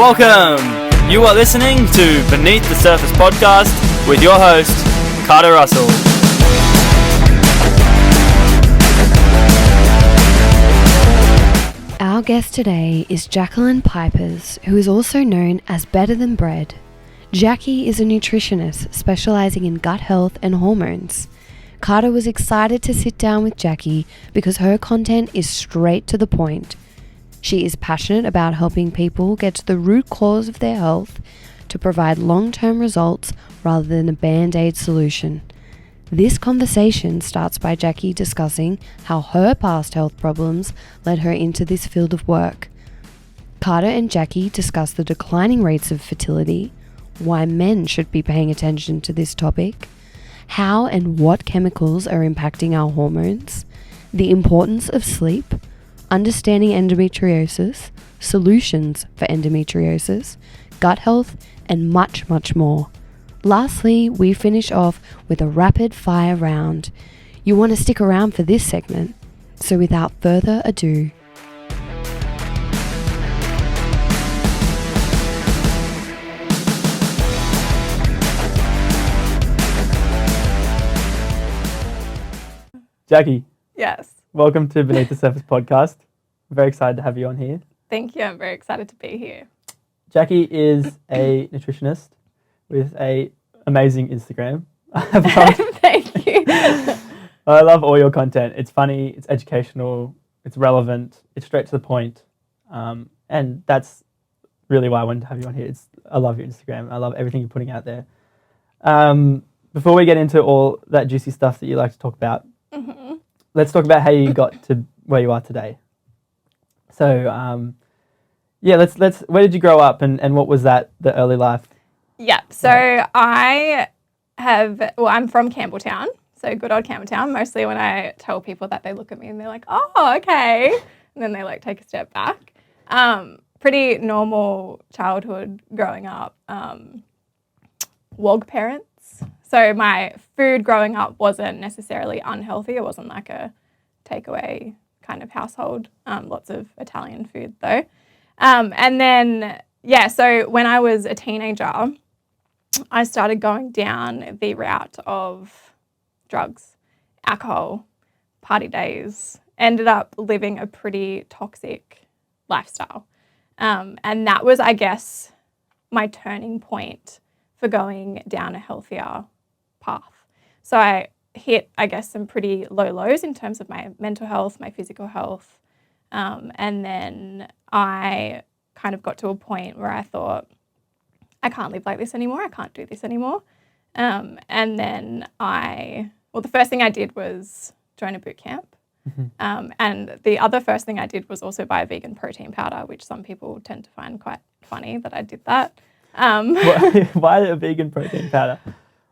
Welcome! You are listening to Beneath the Surface podcast with your host, Carter Russell. Our guest today is Jacqueline Pypers, who is also known as Better Than Bread. Jackie is a nutritionist specialising in gut health and hormones. Carter was excited to sit down with Jackie because her content is straight to the point. She is passionate about helping people get to the root cause of their health to provide long-term results rather than a band-aid solution. This conversation starts by Jackie discussing how her past health problems led her into this field of work. Carter and Jackie discuss the declining rates of fertility, why men should be paying attention to this topic, how and what chemicals are impacting our hormones, the importance of sleep, understanding endometriosis, solutions for endometriosis, gut health, and much, much more. Lastly, we finish off with a rapid fire round. You want to stick around for this segment, so without further ado, Jackie, Yes. welcome to Beneath the Surface podcast. I'm very excited to have you on here. Thank you. I'm very excited to be here. Jackie is a nutritionist with an amazing Instagram. Thank you. I love all your content. It's funny, it's educational, it's relevant, it's straight to the point. And that's really why I wanted to have you on here. I love your Instagram. I love everything you're putting out there. Before we get into all that juicy stuff that you like to talk about, let's talk about how you got to where you are today. So, let's. Where did you grow up, and what was the early life? Yeah. So I'm from Campbelltown. So good old Campbelltown. Mostly when I tell people that, they look at me and they're like, "Oh, okay," and then they take a step back. Pretty normal childhood growing up. WOG parents. So my food growing up wasn't necessarily unhealthy. It wasn't like a takeaway kind of household. Lots of Italian food though. And then, so when I was a teenager, I started going down the route of drugs, alcohol, party days, ended up living a pretty toxic lifestyle. And that was, I guess, my turning point for going down a healthier path. So I hit, I guess, some pretty low lows in terms of my mental health, my physical health. And then I kind of got to a point where I thought, I can't live like this anymore. I can't do this anymore. And then the first thing I did was join a boot camp. And the other first thing I did was also buy a vegan protein powder, which some people tend to find quite funny that I did that. Why a vegan protein powder?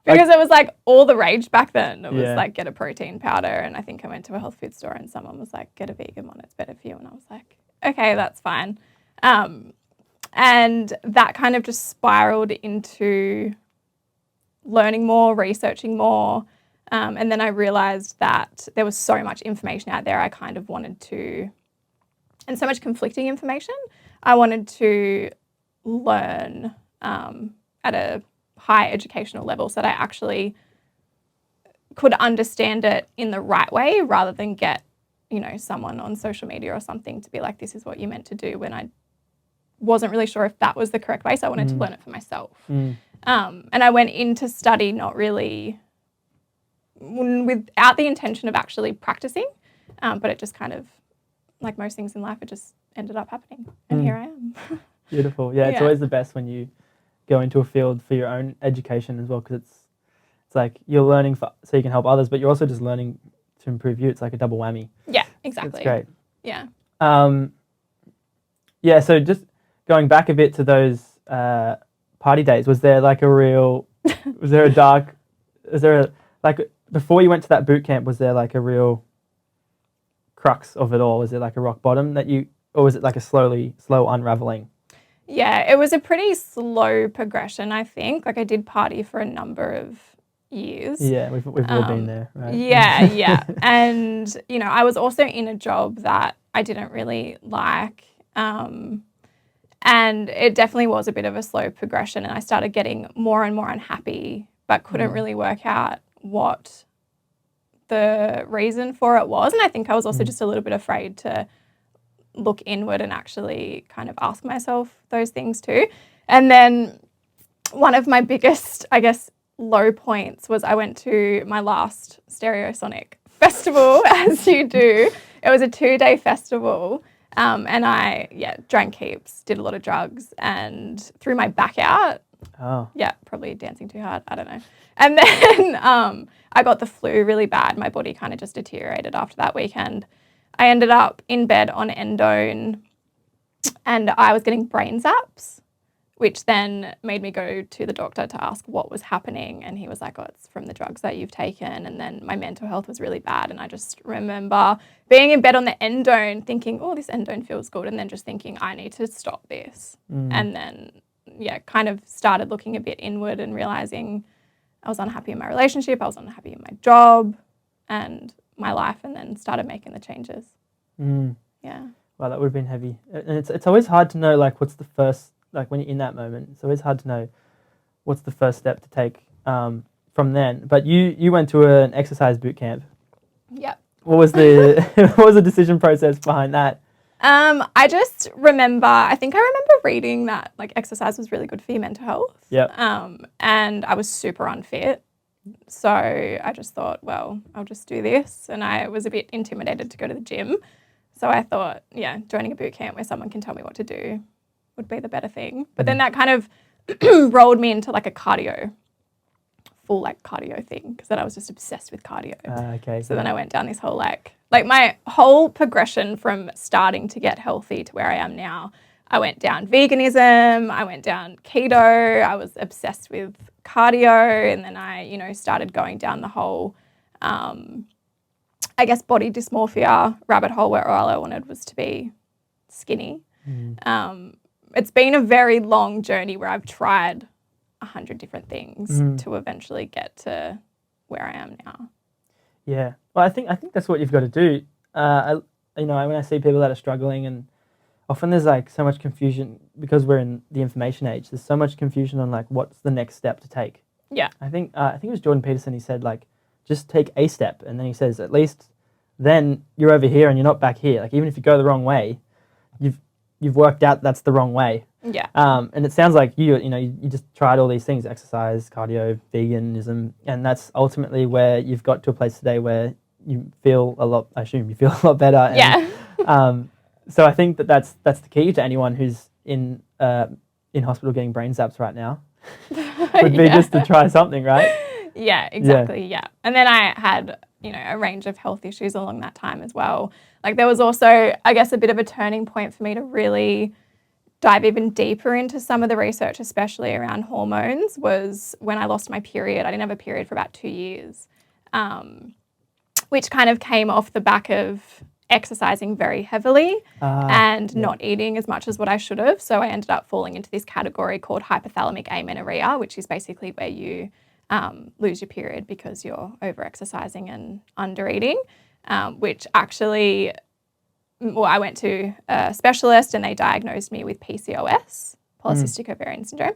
Because it was all the rage back then. It was get a protein powder, and I think I went to a health food store and someone was like, get a vegan one, it's better for you. And I was like, okay, that's fine. And that kind of just spiraled into learning more, researching more. And then I realized that there was so much information out there I kind of wanted to, and so much conflicting information, I wanted to learn at a high educational level so that I actually could understand it in the right way rather than get, someone on social media or something to be like, this is what you meant to do, when I wasn't really sure if that was the correct way. So I wanted to learn it for myself. And I went into study not really without the intention of actually practicing, but it just kind of, like most things in life, it just ended up happening. And here I am. Beautiful. Yeah, it's always the best when you go into a field for your own education as well, because it's like you're learning so you can help others, but you're also just learning to improve you. It's like a double whammy. Yeah, exactly. It's great. Yeah. So just going back a bit to those party days, was there before you went to that boot camp, was there like a real crux of it all? Was it like a rock bottom or was it like a slow unraveling? Yeah, it was a pretty slow progression, I think. I did party for a number of years. Yeah, we've all been there, right? Yeah. And, I was also in a job that I didn't really like. And it definitely was a bit of a slow progression, and I started getting more and more unhappy, but couldn't really work out what the reason for it was. And I think I was also just a little bit afraid to look inward and actually kind of ask myself those things too. And then one of my biggest, I guess, low points was I went to my last Stereosonic festival, as you do. It was a 2-day festival. And I, drank heaps, did a lot of drugs, and threw my back out. Oh. Yeah, probably dancing too hard. I don't know. And then I got the flu really bad. My body kind of just deteriorated after that weekend. I ended up in bed on endone, and I was getting brain zaps, which then made me go to the doctor to ask what was happening. And he was like, oh, it's from the drugs that you've taken. And then my mental health was really bad. And I just remember being in bed on the endone thinking, oh, this endone feels good. And then just thinking, I need to stop this. And then, kind of started looking a bit inward and realizing I was unhappy in my relationship. I was unhappy in my job and my life, and then started making the changes. Yeah. Wow, that would have been heavy. And it's always hard to know, like, what's the first, like, when you're in that moment, it's always hard to know what's the first step to take from then. But you went to an exercise boot camp. Yep. What was the what was the decision process behind that? I just remember, I remember reading that like exercise was really good for your mental health. Yeah. And I was super unfit. So I just thought, well, I'll just do this. And I was a bit intimidated to go to the gym. So I thought, joining a boot camp where someone can tell me what to do would be the better thing. But then that kind of rolled me into like a full cardio thing, because then I was just obsessed with cardio. Okay. So then I went down this whole like my whole progression from starting to get healthy to where I am now. I went down veganism, I went down keto, I was obsessed with cardio, and then I, started going down the whole, I guess, body dysmorphia rabbit hole where all I wanted was to be skinny. It's been a very long journey where I've tried 100 different things to eventually get to where I am now. Yeah. Well, I think that's what you've got to do. When I see people that are struggling, and often there's like so much confusion because we're in the information age. There's so much confusion on like what's the next step to take. Yeah. I think it was Jordan Peterson. He said like just take a step, and then he says at least then you're over here and you're not back here. Like even if you go the wrong way, you've worked out that's the wrong way. Yeah. And it sounds like you just tried all these things: exercise, cardio, veganism, and that's ultimately where you've got to a place today where you feel a lot. I assume you feel a lot better. And, Yeah. So I think that's the key to anyone who's in hospital getting brain zaps right now. Would be just to try something, right? Yeah, exactly. Yeah. And then I had, a range of health issues along that time as well. Like there was also, I guess, a bit of a turning point for me to really dive even deeper into some of the research, especially around hormones, was when I lost my period. I didn't have a period for about 2 years, which kind of came off the back of exercising very heavily and not eating as much as what I should have. So I ended up falling into this category called hypothalamic amenorrhea, which is basically where you lose your period because you're over-exercising and under-eating, which actually, I went to a specialist and they diagnosed me with PCOS, polycystic ovarian syndrome,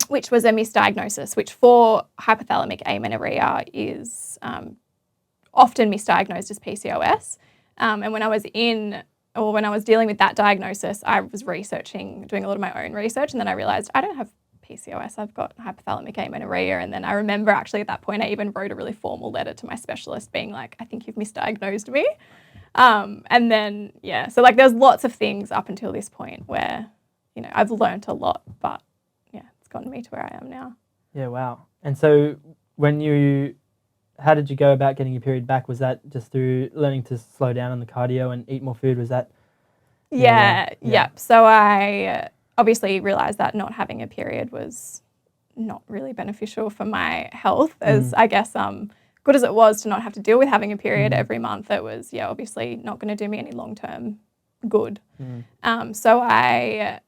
which was a misdiagnosis, which for hypothalamic amenorrhea is often misdiagnosed as PCOS. And when I was dealing with that diagnosis, I was doing a lot of my own research, and then I realised I don't have PCOS, I've got hypothalamic amenorrhea. And then I remember actually at that point I even wrote a really formal letter to my specialist being like, I think you've misdiagnosed me. And then, so like there's lots of things up until this point where, I've learnt a lot, but it's gotten me to where I am now. Yeah, wow. And so how did you go about getting your period back? Was that just through learning to slow down on the cardio and eat more food? Was that? Yeah. So I obviously realised that not having a period was not really beneficial for my health, as I guess good as it was to not have to deal with having a period every month. It was obviously not going to do me any long-term good. So I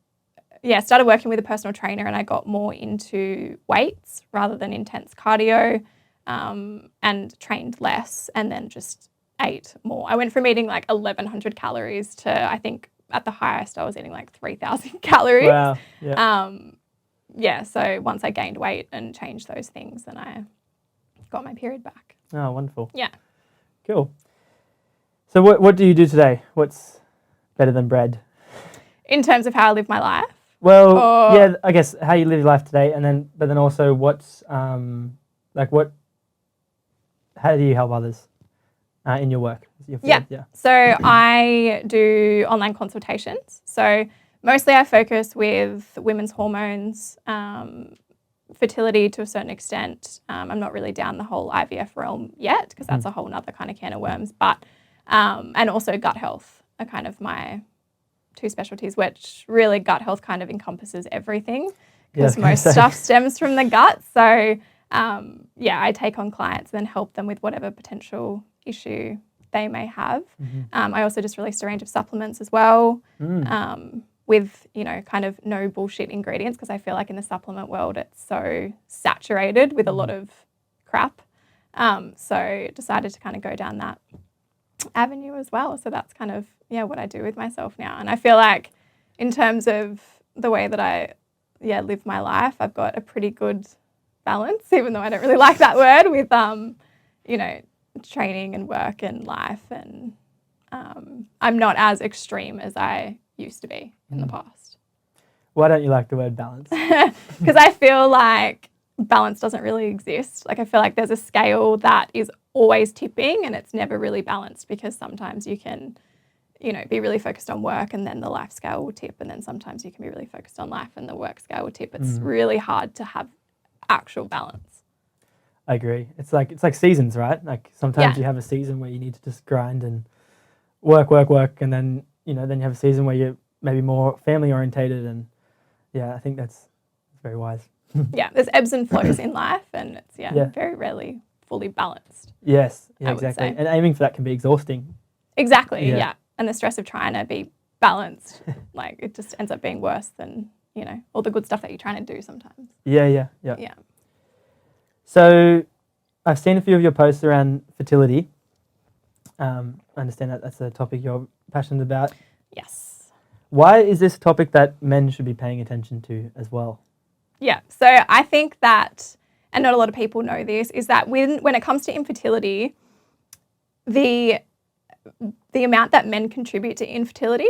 started working with a personal trainer, and I got more into weights rather than intense cardio, and trained less, and then just ate more. I went from eating like 1,100 calories to I think at the highest, I was eating like 3,000 calories. Wow. Yeah. Yeah, so once I gained weight and changed those things, then I got my period back. Oh, wonderful. Yeah. Cool. So what do you do today? What's better than bread? In terms of how I live my life. Well, Or- yeah, I guess how you live your life today, but then also what's how do you help others in your work? Your field? Yeah. So I do online consultations. So mostly I focus with women's hormones, fertility to a certain extent. I'm not really down the whole IVF realm yet because that's a whole nother kind of can of worms. But and also gut health are kind of my two specialties, which really gut health kind of encompasses everything because most stuff stems from the gut. So I take on clients and then help them with whatever potential issue they may have. I also just released a range of supplements as well with, kind of no bullshit ingredients because I feel like in the supplement world it's so saturated with a lot of crap. So decided to kind of go down that avenue as well. So that's kind of, what I do with myself now. And I feel like in terms of the way that I, live my life, I've got a pretty good balance, even though I don't really like that word, with, training and work and life. And I'm not as extreme as I used to be in the past. Why don't you like the word balance? Because I feel like balance doesn't really exist. Like I feel like there's a scale that is always tipping and it's never really balanced because sometimes you can, be really focused on work and then the life scale will tip, and then sometimes you can be really focused on life and the work scale will tip. It's really hard to have actual balance. I agree. It's like seasons, right? Like sometimes you have a season where you need to just grind and work, and then then you have a season where you're maybe more family orientated, and I think that's very wise. There's ebbs and flows in life, and it's very rarely fully balanced. Yes, I would exactly. say. And aiming for that can be exhausting. Exactly. Yeah. And the stress of trying to be balanced, like it just ends up being worse than all the good stuff that you're trying to do sometimes. Yeah. Yeah. So I've seen a few of your posts around fertility. I understand that that's a topic you're passionate about. Yes. Why is this a topic that men should be paying attention to as well? Yeah. So I think that, and not a lot of people know this, is that when it comes to infertility, the amount that men contribute to infertility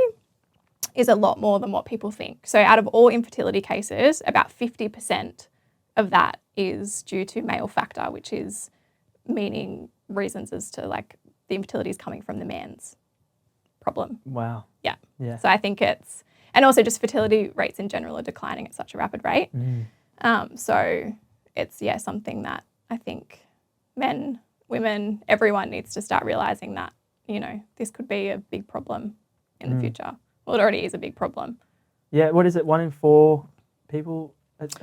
is a lot more than what people think. So out of all infertility cases, about 50% of that is due to male factor, which is meaning reasons as to like the infertility is coming from the man's problem. Wow. Yeah. Yeah. So I think and also just fertility rates in general are declining at such a rapid rate. So it's, something that I think men, women, everyone needs to start realising that, this could be a big problem in the future. Well, it already is a big problem. Yeah, what is it? 1 in 4 people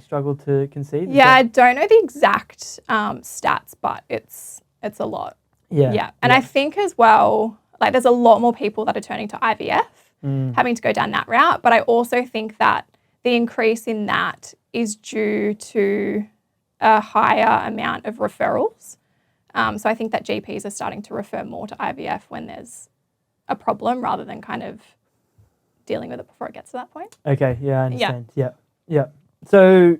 struggle to conceive? I don't know the exact stats, but it's a lot. Yeah. And I think as well, like there's a lot more people that are turning to IVF, having to go down that route. But I also think that the increase in that is due to a higher amount of referrals. So I think that GPs are starting to refer more to IVF when there's a problem rather than kind of dealing with it before it gets to that point. Okay, I understand. Yeah. So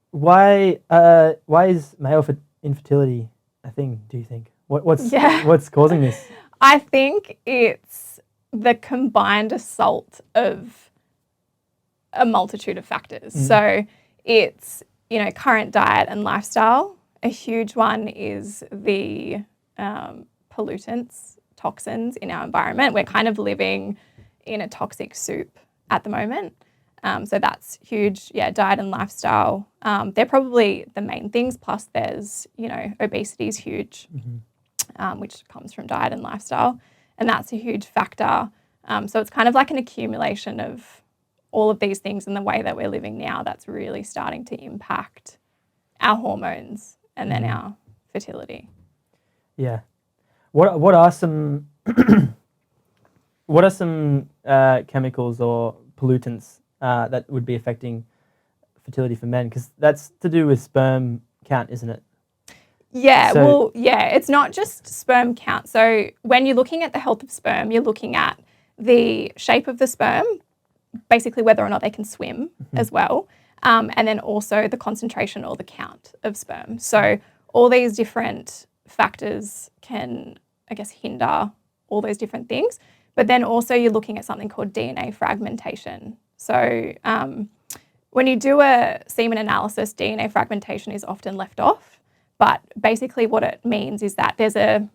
why is male infertility a thing, do you think? What's causing this? I think it's the combined assault of a multitude of factors. So it's, current diet and lifestyle. A huge one is the pollutants, toxins in our environment. We're kind of living in a toxic soup at the moment. So that's huge. Diet and lifestyle. They're probably the main things. Plus there's, obesity is huge, which comes from diet and lifestyle. And that's a huge factor. So it's kind of like an accumulation of all of these things in the way that we're living now that's really starting to impact our hormones and then our fertility. Yeah. What are some chemicals or pollutants that would be affecting fertility for men? Because that's to do with sperm count, isn't it? It's not just sperm count. So when you're looking at the health of sperm, you're looking at the shape of the sperm, basically whether or not they can swim as well, and then also the concentration or the count of sperm. So all these different factors can, I guess, hinder all those different things. But then also you're looking at something called DNA fragmentation. So when you do a semen analysis, DNA fragmentation is often left off. But basically what it means is that there's a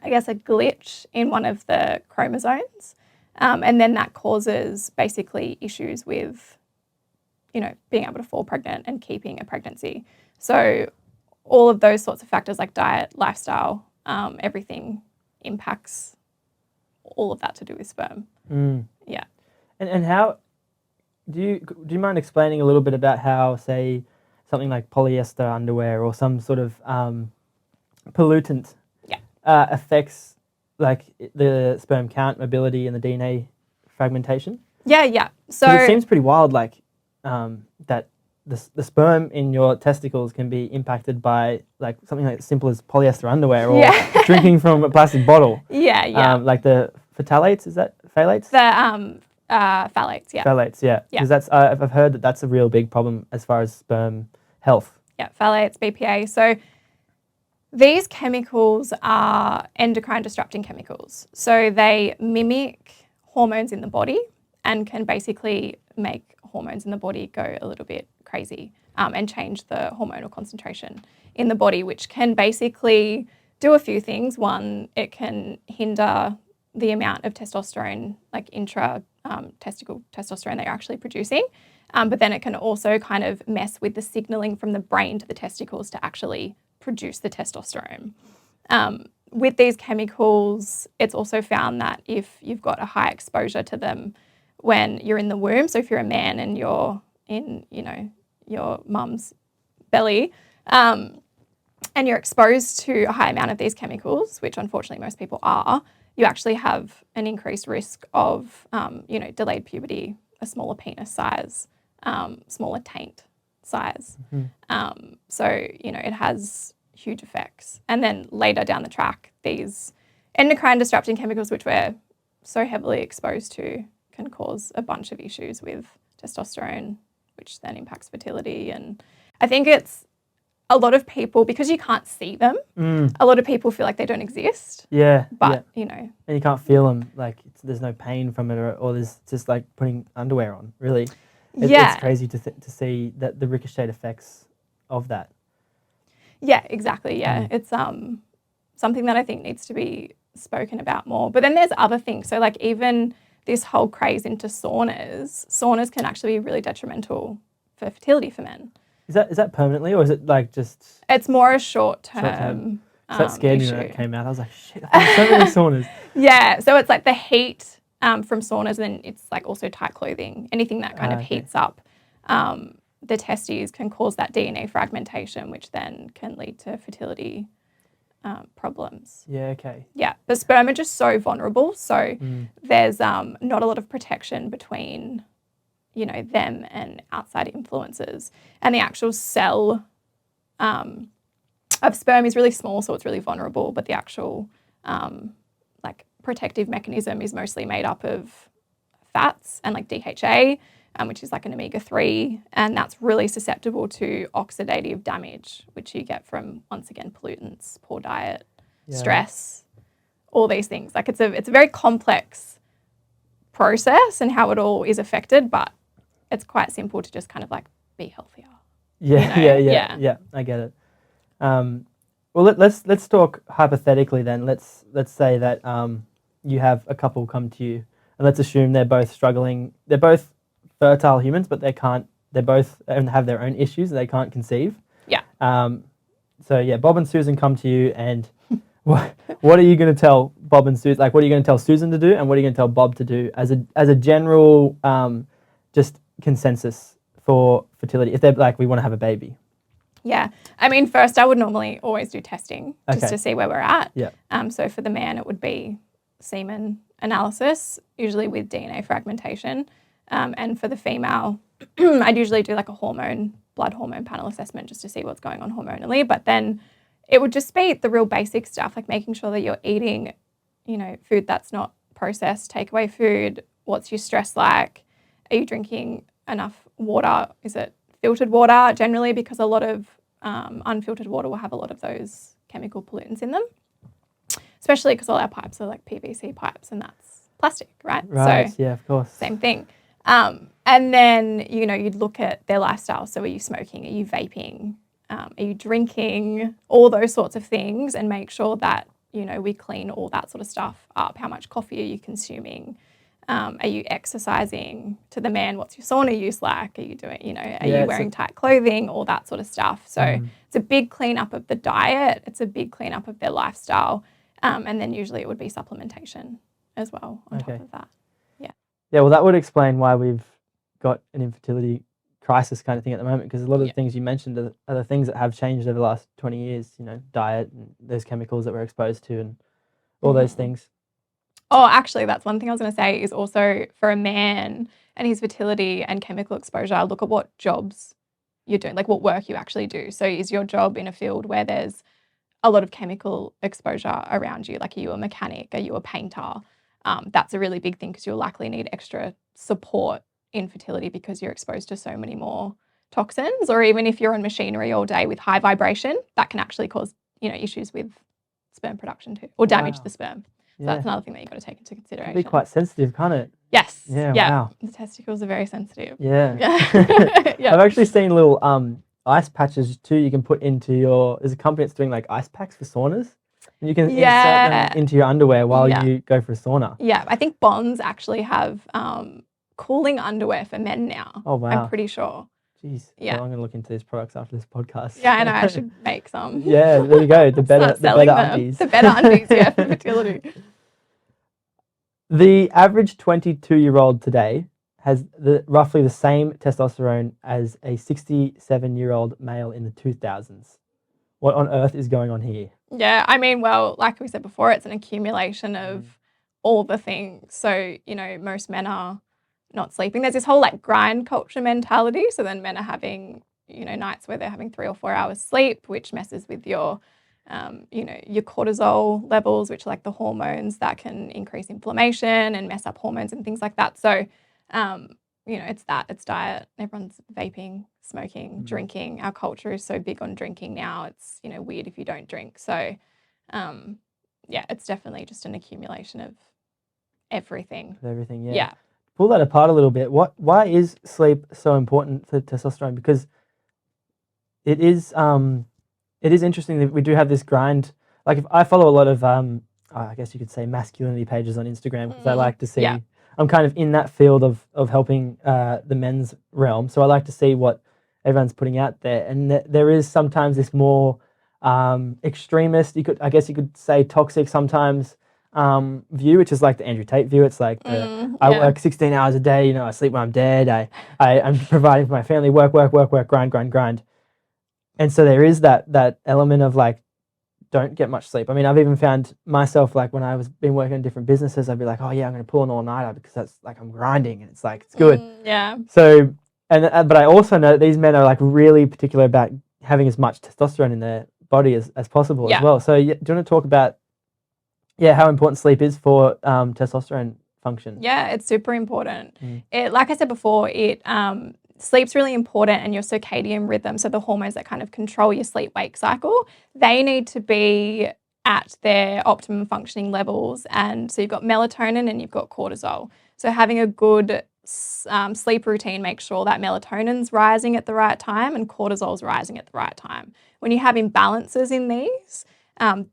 glitch in one of the chromosomes. And then that causes basically issues with, being able to fall pregnant and keeping a pregnancy. So all of those sorts of factors like diet, lifestyle, everything impacts all of that to do with sperm. Yeah. And how do you mind explaining a little bit about how, say, something like polyester underwear or some sort of pollutant affects like the sperm count, mobility, and the DNA fragmentation? Yeah. So 'cause it seems pretty wild, like that the sperm in your testicles can be impacted by like something like as simple as polyester underwear or drinking from a plastic bottle. Yeah. Like the phthalates, is that phthalates? The phthalates, yeah. Phthalates, yeah. Because that's I've heard that that's a real big problem as far as sperm health. Yeah, phthalates, BPA. So these chemicals are endocrine disrupting chemicals. So they mimic hormones in the body and can basically make hormones in the body go a little bit crazy and change the hormonal concentration in the body, which can basically do a few things. One, it can hinder the amount of testosterone, like testicle testosterone that you're actually producing. But then it can also kind of mess with the signaling from the brain to the testicles to actually produce the testosterone. With these chemicals, it's also found that if you've got a high exposure to them when you're in the womb, so if you're a man and you're in, your mum's belly, and you're exposed to a high amount of these chemicals, which unfortunately most people are, you actually have an increased risk of, delayed puberty, a smaller penis size, smaller taint size. So, it has huge effects. And then later down the track, these endocrine disrupting chemicals, which we're so heavily exposed to, can cause a bunch of issues with testosterone, which then impacts fertility. And I think it's a lot of people, because you can't see them, a lot of people feel like they don't exist. Yeah. But, And you can't feel them, like there's no pain from it or there's just like putting underwear on, really. It's crazy to see that the ricochet effects of that. Yeah, exactly. Yeah. It's something that I think needs to be spoken about more. But then there's other things. So like even this whole craze into saunas can actually be really detrimental for fertility for men. Is that permanently or is it like just... It's more a short-term So that scared me issue. when it came out. I was like, shit, I've done so many saunas. Yeah, so it's like the heat from saunas, and then it's like also tight clothing. Anything that kind of heats up the testes can cause that DNA fragmentation, which then can lead to fertility problems. Yeah, okay. Yeah, the sperm are just so vulnerable. So there's not a lot of protection between, them and outside influences. And the actual cell of sperm is really small, so it's really vulnerable. But the actual protective mechanism is mostly made up of fats and like DHA, which is like an omega-3, and that's really susceptible to oxidative damage, which you get from, once again, pollutants, poor diet, stress, all these things. Like it's a very complex process and how it all is affected, but it's quite simple to just kind of like be healthier. Yeah, I get it. Well, let's talk hypothetically then. Let's say that you have a couple come to you, and let's assume they're both struggling. They're both fertile humans, but they both have their own issues and they can't conceive. Yeah. So Bob and Susan come to you, and what are you going to tell Bob and Susan? Like, what are you going to tell Susan to do, and what are you going to tell Bob to do as a general just consensus for fertility? If they're like, we want to have a baby. Yeah. I mean, first I would normally always do testing just Okay. to see where we're at. Yeah. So for the man, it would be semen analysis, usually with DNA fragmentation. And for the female, I'd usually do like a blood hormone panel assessment just to see what's going on hormonally. But then it would just be the real basic stuff, like making sure that you're eating, food that's not processed takeaway food? What's your stress like? Are you drinking enough water? Is it filtered water generally? Because a lot of unfiltered water will have a lot of those chemical pollutants in them, especially because all our pipes are like PVC pipes and that's plastic, right? Right, So yeah, of course. same thing. And then, you'd look at their lifestyle. So are you smoking? Are you vaping? Are you drinking? All those sorts of things, and make sure that, we clean all that sort of stuff up. How much coffee are you consuming? Are you exercising? To the man, what's your sauna use like? Are you doing, are you wearing tight clothing? All that sort of stuff. So it's a big cleanup of the diet. It's a big cleanup of their lifestyle. And then usually it would be supplementation as well on top of that. Yeah, well, that would explain why we've got an infertility crisis kind of thing at the moment, because a lot of the things you mentioned are the things that have changed over the last 20 years, diet and those chemicals that we're exposed to and all those things. Oh, actually, that's one thing I was going to say is also for a man and his fertility and chemical exposure, look at what jobs you're doing, like what work you actually do. So is your job in a field where there's a lot of chemical exposure around you? Like, are you a mechanic? Are you a painter? That's a really big thing because you'll likely need extra support in fertility because you're exposed to so many more toxins. Or even if you're on machinery all day with high vibration, that can actually cause, issues with sperm production too, or damage the sperm. So that's another thing that you've got to take into consideration. It can be quite sensitive, can't it? Yes. Yeah, wow. The testicles are very sensitive. Yeah. Yeah. I've actually seen little ice patches too you can put into there's a company that's doing like ice packs for saunas. And you can insert them into your underwear while you go for a sauna. Yeah, I think Bonds actually have cooling underwear for men now. Oh, wow. I'm pretty sure. Jeez. Yeah. Well, I'm going to look into these products after this podcast. Yeah, I know. I should make some. Yeah, there you go. The better undies. The better undies, yeah, for fertility. The average 22-year-old today has roughly the same testosterone as a 67-year-old male in the 2000s. What on earth is going on here? Yeah, I mean, well, like we said before, it's an accumulation of all the things. So, most men are not sleeping. There's this whole like grind culture mentality. So then men are having, nights where they're having 3 or 4 hours sleep, which messes with your, your cortisol levels, which are like the hormones that can increase inflammation and mess up hormones and things like that. So, it's diet. Everyone's vaping, smoking, drinking. Our culture is so big on drinking now. It's, weird if you don't drink. So, it's definitely just an accumulation of everything. Everything, yeah. Yeah. Pull that apart a little bit. Why is sleep so important for testosterone? Because it is interesting that we do have this grind. Like, if I follow a lot of I guess you could say masculinity pages on Instagram, because I like to see. Yeah. I'm kind of in that field of helping the men's realm, so I like to see what everyone's putting out there, and there is sometimes this more extremist. I guess you could say toxic sometimes. View, which is like the Andrew Tate view. It's like I work 16 hours a day. I sleep when I'm dead. I'm providing for my family. Work, grind. And so there is that element of like, don't get much sleep. I mean, I've even found myself like when I was been working in different businesses, I'd be like, oh yeah, I'm going to pull an all-nighter because that's like I'm grinding and it's like it's good. Yeah. So but I also know that these men are like really particular about having as much testosterone in their body as possible as well. So do you want to talk about how important sleep is for testosterone function? Yeah, it's super important. Like I said before, sleep's really important, and your circadian rhythm, so the hormones that kind of control your sleep-wake cycle, they need to be at their optimum functioning levels. And so you've got melatonin and you've got cortisol. So having a good sleep routine makes sure that melatonin's rising at the right time and cortisol's rising at the right time. When you have imbalances in these,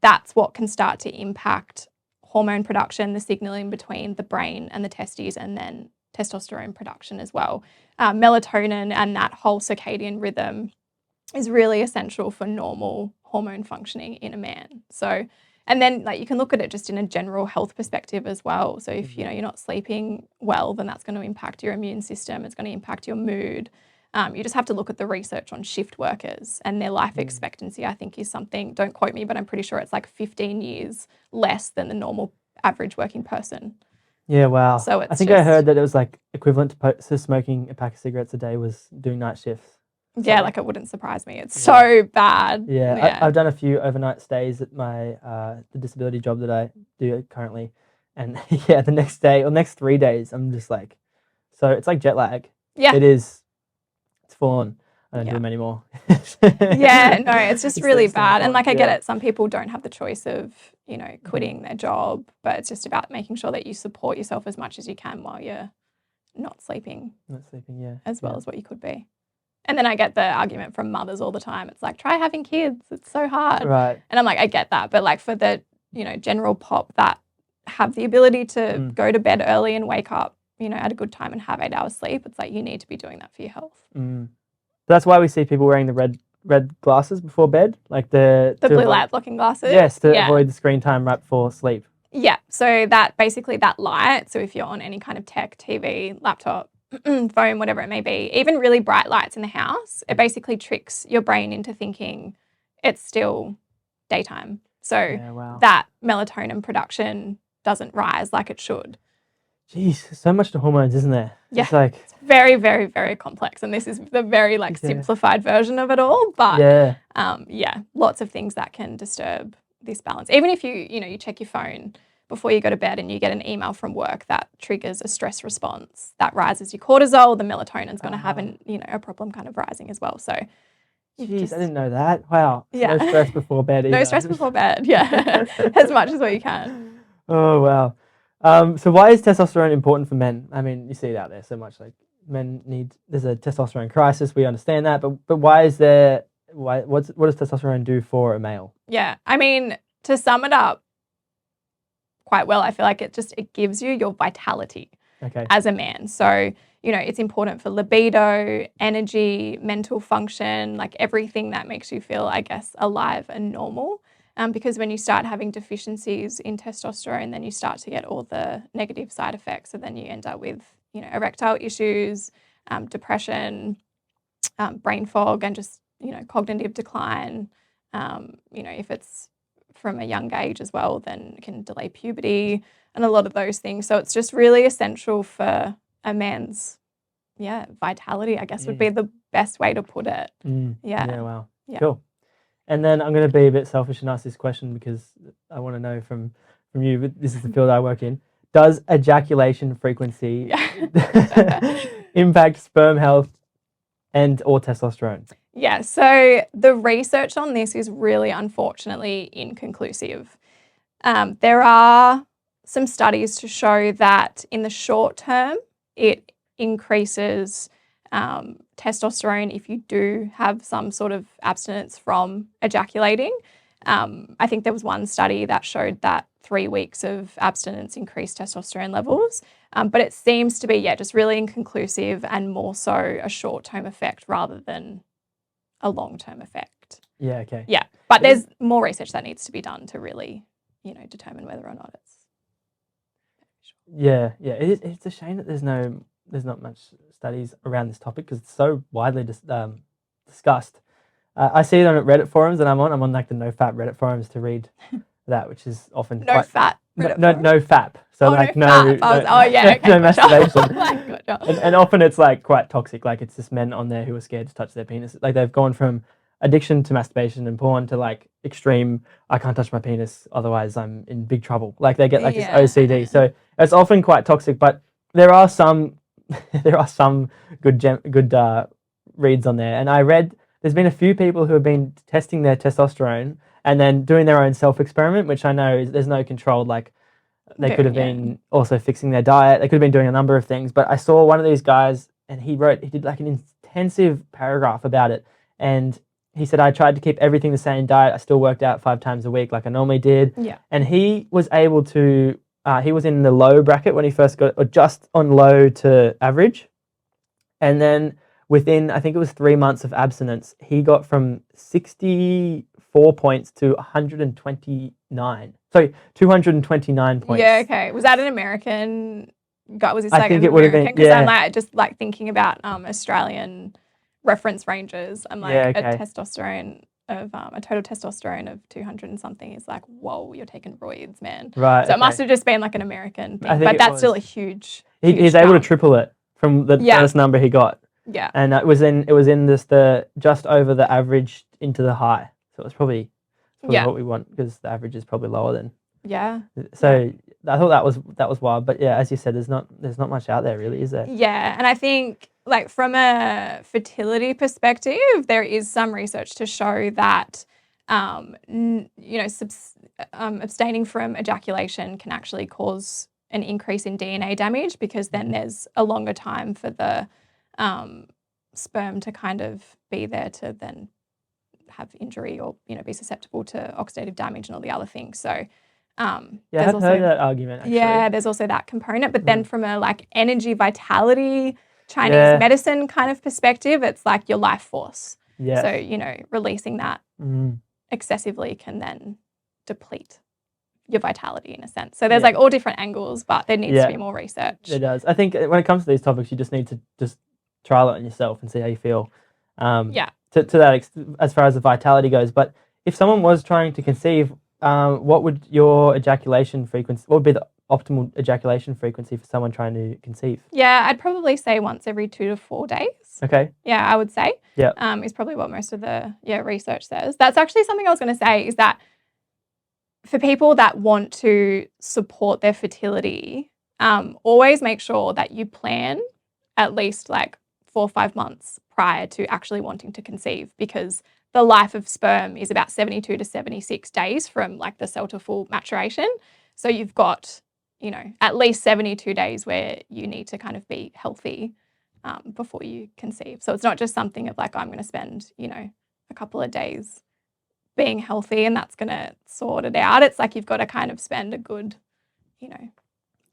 that's what can start to impact hormone production, the signaling between the brain and the testes, and then testosterone production as well. Melatonin and that whole circadian rhythm is really essential for normal hormone functioning in a man. So, and then like you can look at it just in a general health perspective as well. So if you're not sleeping well, then that's going to impact your immune system. It's going to impact your mood. You just have to look at the research on shift workers and their life expectancy, I think, is something, don't quote me, but I'm pretty sure it's like 15 years less than the normal average working person. Yeah, wow. So it's I think I heard that it was like equivalent to smoking a pack of cigarettes a day was doing night shifts. Yeah, like it wouldn't surprise me. It's so bad. Yeah. I've done a few overnight stays at my the disability job that I do currently, And yeah, the next day or next 3 days, I'm just like, so it's like jet lag. Yeah. It is. It's full on. I don't do Yeah. them anymore. Yeah, no, it's just really It's bad. And like, I get yeah. it. Some people don't have the choice of, quitting their job, but it's just about making sure that you support yourself as much as you can while you're not sleeping Not sleeping, yeah. as well as what you could be. And then I get the argument from mothers all the time. It's like, try having kids. It's so hard. Right. And I'm like, I get that. But like for the, general pop that have the ability to go to bed early and wake up, at a good time and have 8 hours sleep, it's like you need to be doing that for your health. That's why we see people wearing the red glasses before bed, like the blue light blocking glasses. Yes, to avoid the screen time right before sleep. Yeah, so that basically that light, so if you're on any kind of tech, TV, laptop, phone, whatever it may be, even really bright lights in the house, it basically tricks your brain into thinking it's still daytime. So that melatonin production doesn't rise like it should. Jeez, so much to hormones, isn't there? Yeah, It's very, very, very complex. And this is the very simplified version of it all. But lots of things that can disturb this balance. Even if you check your phone before you go to bed and you get an email from work that triggers a stress response, that rises your cortisol, the melatonin's going to have a problem kind of rising as well. So, jeez, I didn't know that. Wow. Yeah. No stress before bed either. No stress before bed, yeah. As much as what you can. Oh, wow. So why is testosterone important for men? I mean, you see it out there so much. Like there's a testosterone crisis. We understand that, but why is there? What does testosterone do for a male? Yeah, I mean, to sum it up quite well, I feel like it gives you your vitality as a man. So it's important for libido, energy, mental function, like everything that makes you feel, I guess, alive and normal. Because when you start having deficiencies in testosterone, then you start to get all the negative side effects. So then you end up with, erectile issues, depression, brain fog, and just, cognitive decline. If it's from a young age as well, then it can delay puberty and a lot of those things. So it's just really essential for a man's, vitality, I guess would be the best way to put it. Yeah, wow. Yeah. Cool. And then I'm going to be a bit selfish and ask this question because I want to know from you, but this is the field I work in. Does ejaculation frequency impact sperm health and or testosterone? Yeah, so the research on this is really unfortunately inconclusive. There are some studies to show that in the short term, it increases testosterone if you do have some sort of abstinence from ejaculating. I think there was one study that showed that 3 weeks of abstinence increased testosterone levels, but it seems to be, just really inconclusive and more so a short-term effect rather than a long-term effect. Yeah, okay. Yeah, but there's more research that needs to be done to really, determine whether or not it's beneficial. Yeah. It's a shame that there's not much studies around this topic because it's so widely discussed. I see it on Reddit forums that I'm on like the no fap Reddit forums to read that, which is often no fap. No fap. So like no masturbation. And often it's like quite toxic. Like it's just men on there who are scared to touch their penis. Like they've gone from addiction to masturbation and porn to like extreme, I can't touch my penis, otherwise I'm in big trouble. Like they get like this OCD. So it's often quite toxic, but there are some good reads on there. And I read there's been a few people who have been testing their testosterone and then doing their own self-experiment, which I know there's no control. Like they could have been also fixing their diet. They could have been doing a number of things. But I saw one of these guys and he did like an intensive paragraph about it. And he said, I tried to keep everything the same diet. I still worked out 5 times a week like I normally did. Yeah. And he was able to, he was in the low bracket when he first got, or just on low to average. And then within, I think it was 3 months of abstinence, he got from 64 points to 129. Sorry, 229 points. Yeah, okay. Was that an American guy? Was this like I think an it would have been, American? Because I'm like just like thinking about Australian reference ranges. I'm like a testosterone of a total testosterone of 200 and something is like, whoa, you're taking roids, man. Right. So it must have just been like an American thing, but that's still a huge. He's able to triple it from the first number he got. Yeah. And it was in this just over the average into the high. So it's probably what we want because the average is probably lower than Yeah. So I thought that was wild. But yeah, as you said, there's not much out there really, is there? Yeah, and I think like from a fertility perspective, there is some research to show that abstaining from ejaculation can actually cause an increase in DNA damage, because then there's a longer time for the sperm to kind of be there to then have injury or be susceptible to oxidative damage and all the other things. So Yeah, there's I've also heard that argument actually. yeah, there's also that component. But then from a like energy, vitality, Chinese Yeah. medicine kind of perspective, it's like your life force. Yes. So, releasing that excessively can then deplete your vitality in a sense. So there's like all different angles, but there needs to be more research. It does. I think when it comes to these topics, you just need to just trial it on yourself and see how you feel. To that, as far as the vitality goes. But if someone was trying to conceive, what would your ejaculation frequency? What would be the optimal ejaculation frequency for someone trying to conceive? Yeah, I'd probably say once every 2 to 4 days. Okay. Yeah, I would say. Yeah. Is probably what most of the research says. That's actually something I was going to say, is that for people that want to support their fertility, always make sure that you plan at least like 4 or 5 months prior to actually wanting to conceive, because the life of sperm is about 72 to 76 days from like the cell to full maturation. So you've got, at least 72 days where you need to kind of be healthy before you conceive. So it's not just something of like, I'm going to spend, a couple of days being healthy and that's going to sort it out. It's like you've got to kind of spend a good,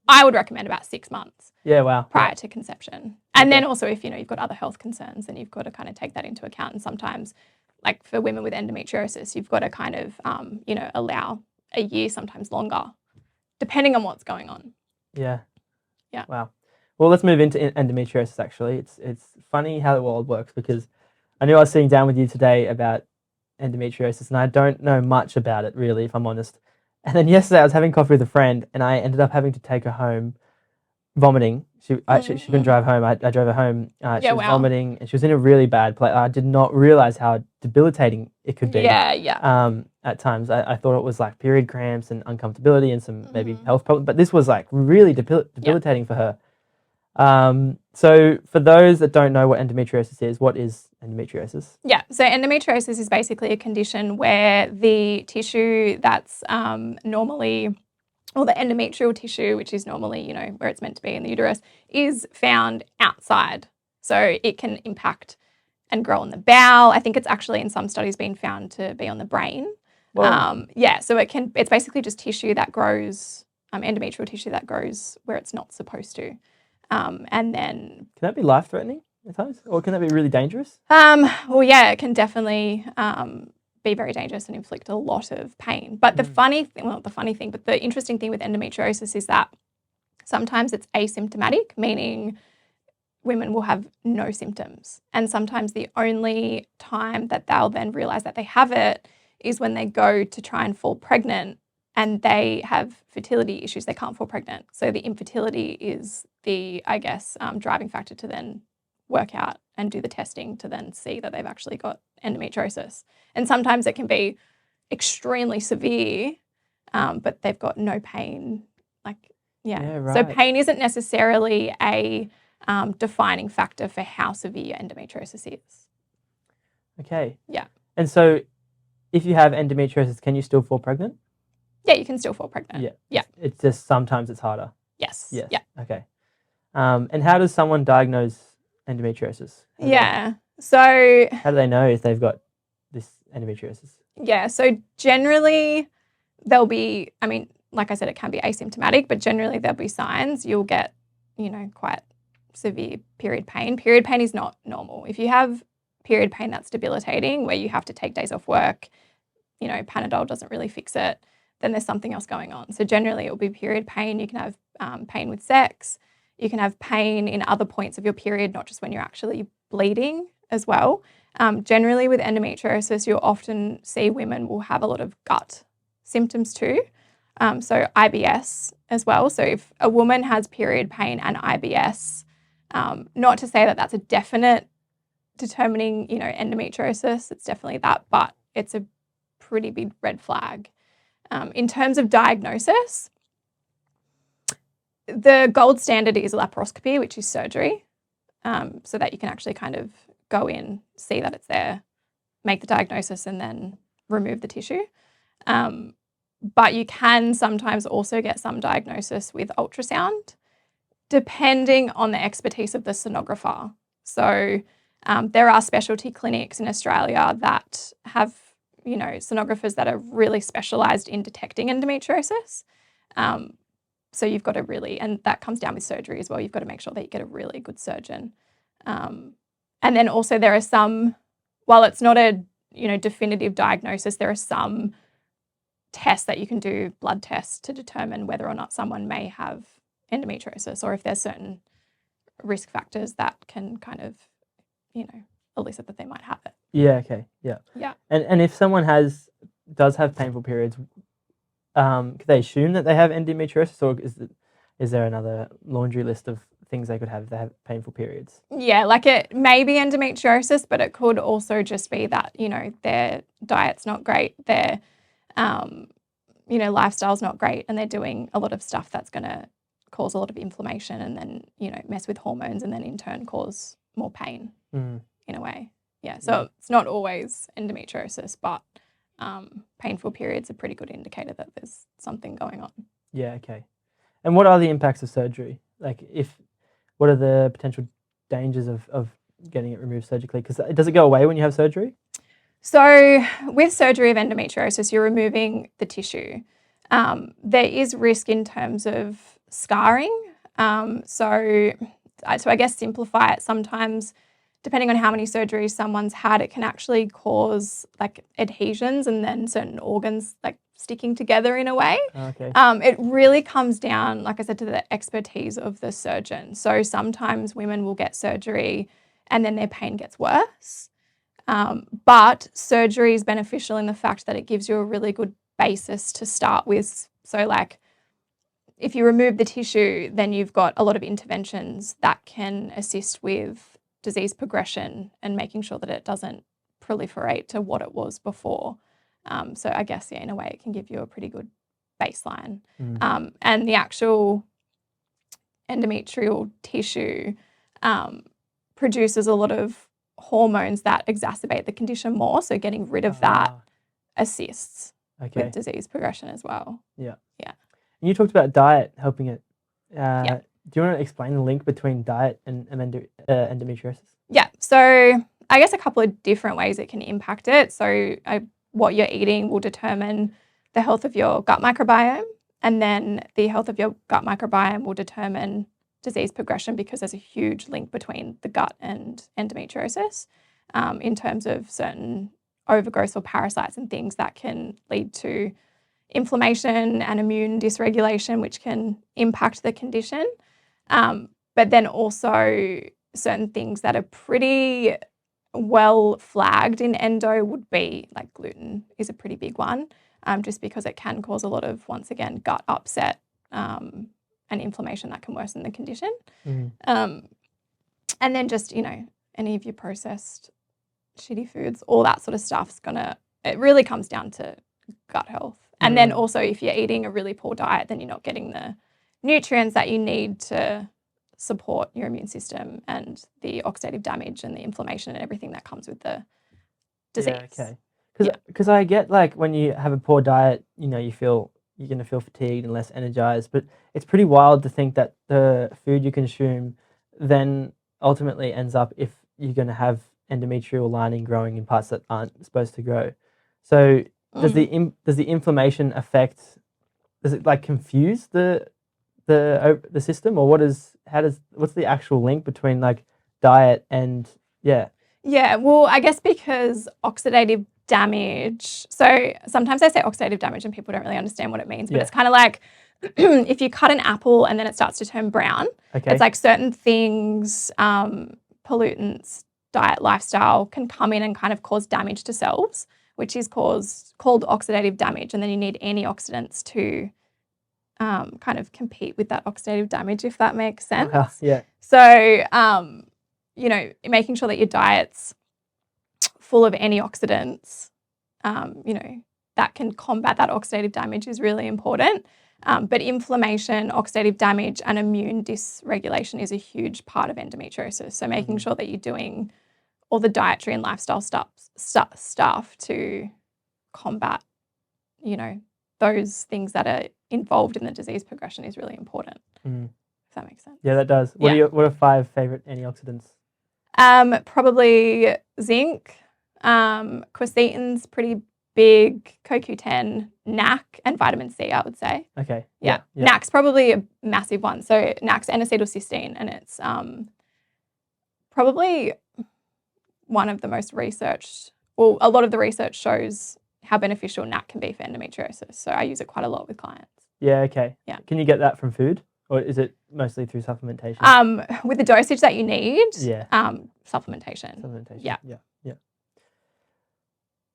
I would recommend about 6 months. Yeah, wow. Prior to conception. And then also if, you've got other health concerns, then you've got to kind of take that into account. And sometimes, like for women with endometriosis, you've got to kind of, allow a year, sometimes longer, depending on what's going on. Yeah. Yeah. Wow. Well, let's move into endometriosis actually. It's funny how the world works, because I knew I was sitting down with you today about endometriosis and I don't know much about it really, if I'm honest. And then yesterday I was having coffee with a friend and I ended up having to take her home vomiting. She couldn't drive home. I drove her home. She was vomiting and she was in a really bad place. I did not realize how debilitating it could be. Yeah. At times I thought it was like period cramps and uncomfortability and some maybe health problems, but this was like really debilitating for her. So for those that don't know what endometriosis is, what is endometriosis? Yeah, so endometriosis is basically a condition where the tissue that's normally, or the endometrial tissue, which is normally, where it's meant to be in the uterus, is found outside. So it can impact and grow on the bowel. I think it's actually in some studies been found to be on the brain. So it's basically just tissue that grows, endometrial tissue that grows where it's not supposed to. And then... Can that be life-threatening at times? Or can that be really dangerous? Well, yeah, it can definitely be very dangerous and inflict a lot of pain. But the interesting thing with endometriosis is that sometimes it's asymptomatic, meaning women will have no symptoms. And sometimes the only time that they'll then realise that they have it is when they go to try and fall pregnant and they have fertility issues, they can't fall pregnant. So the infertility is the, driving factor to then work out and do the testing to then see that they've actually got endometriosis. And sometimes it can be extremely severe, but they've got no pain. Right. So pain isn't necessarily a defining factor for how severe your endometriosis is. Okay. Yeah. And so if you have endometriosis, can you still fall pregnant? Yeah, you can still fall pregnant. Yeah. It's just sometimes it's harder. Yes. Yeah. Okay. Um, And how does someone diagnose endometriosis? So how do they know if they've got this endometriosis? Yeah, so generally there'll be, I mean, like I said, it can be asymptomatic, but generally there'll be signs. You'll get, quite severe period pain. Period pain is not normal. If you have period pain that's debilitating, where you have to take days off work, Panadol doesn't really fix it, then there's something else going on. So generally it will be period pain. You can have pain with sex. You can have pain in other points of your period, not just when you're actually bleeding as well. Generally with endometriosis, you'll often see women will have a lot of gut symptoms too. So IBS as well. So if a woman has period pain and IBS, not to say that that's a definite determining, endometriosis, it's definitely that, but it's a pretty big red flag. In terms of diagnosis, the gold standard is laparoscopy, which is surgery, so that you can actually kind of go in, see that it's there, make the diagnosis, and then remove the tissue. But you can sometimes also get some diagnosis with ultrasound, depending on the expertise of the sonographer. So there are specialty clinics in Australia that have, sonographers that are really specialised in detecting endometriosis. So you've got to really, and that comes down with surgery as well, you've got to make sure that you get a really good surgeon. And then also there are some, while it's not a, definitive diagnosis, there are some tests that you can do, blood tests, to determine whether or not someone may have endometriosis, or if there's certain risk factors that can kind of, elicit that they might have it. Yeah. Okay. Yeah. Yeah. And if someone does have painful periods, could they assume that they have endometriosis, or is there another laundry list of things they could have if they have painful periods? Yeah, like it may be endometriosis, but it could also just be that, their diet's not great, their, lifestyle's not great, and they're doing a lot of stuff that's going to cause a lot of inflammation and then, mess with hormones and then in turn cause more pain in a way. Yeah, so it's not always endometriosis, but painful periods are a pretty good indicator that there's something going on. Yeah, okay. And what are the impacts of surgery? Like, what are the potential dangers of getting it removed surgically? Because does it go away when you have surgery? So with surgery of endometriosis, you're removing the tissue. There is risk in terms of scarring. So I guess simplify it, sometimes depending on how many surgeries someone's had, it can actually cause like adhesions and then certain organs like sticking together in a way. Okay. It really comes down, like I said, to the expertise of the surgeon. So sometimes women will get surgery and then their pain gets worse. But surgery is beneficial in the fact that it gives you a really good basis to start with. So like if you remove the tissue, then you've got a lot of interventions that can assist with disease progression and making sure that it doesn't proliferate to what it was before. So I guess, in a way, it can give you a pretty good baseline. And the actual endometrial tissue produces a lot of hormones that exacerbate the condition more. So getting rid of that assists with disease progression as well. Yeah. Yeah. And you talked about diet helping it. Do you want to explain the link between diet and endometriosis? Yeah. So I guess a couple of different ways it can impact it. So what you're eating will determine the health of your gut microbiome, and then the health of your gut microbiome will determine disease progression, because there's a huge link between the gut and endometriosis in terms of certain overgrowth or parasites and things that can lead to inflammation and immune dysregulation, which can impact the condition. But then also certain things that are pretty well flagged in endo would be like gluten is a pretty big one, just because it can cause a lot of, once again, gut upset and inflammation that can worsen the condition. And then just, any of your processed shitty foods, all that sort of stuff's it really comes down to gut health. And then also if you're eating a really poor diet, then you're not getting the nutrients that you need to support your immune system and the oxidative damage and the inflammation and everything that comes with the disease. Yeah, okay. Because I get, like, when you have a poor diet, you're going to feel fatigued and less energized, but it's pretty wild to think that the food you consume then ultimately ends up, if you're going to have endometrial lining growing in parts that aren't supposed to grow. So does the inflammation affect, does it like confuse the system, or what's the actual link between like diet and well, I guess because oxidative damage, so sometimes I say oxidative damage and people don't really understand what it means, but it's kind of like if you cut an apple and then it starts to turn brown, it's like certain things, pollutants, diet, lifestyle can come in and kind of cause damage to cells, which is called oxidative damage, and then you need antioxidants to kind of compete with that oxidative damage, if that makes sense. Yeah. So, making sure that your diet's full of antioxidants, that can combat that oxidative damage is really important. But inflammation, oxidative damage, and immune dysregulation is a huge part of endometriosis. So making sure that you're doing all the dietary and lifestyle stuff to combat, those things that are involved in the disease progression is really important. If that makes sense. Yeah, that does. What are 5 favorite antioxidants? Probably zinc, quercetin's pretty big, CoQ10, NAC, and vitamin C, I would say. Okay. Yeah. NAC's probably a massive one. So NAC's N-acetylcysteine, and it's probably one of the most researched, well, a lot of the research shows how beneficial NAC can be for endometriosis. So I use it quite a lot with clients. Yeah, okay. Yeah. Can you get that from food, or is it mostly through supplementation? With the dosage that you need, supplementation. Yeah.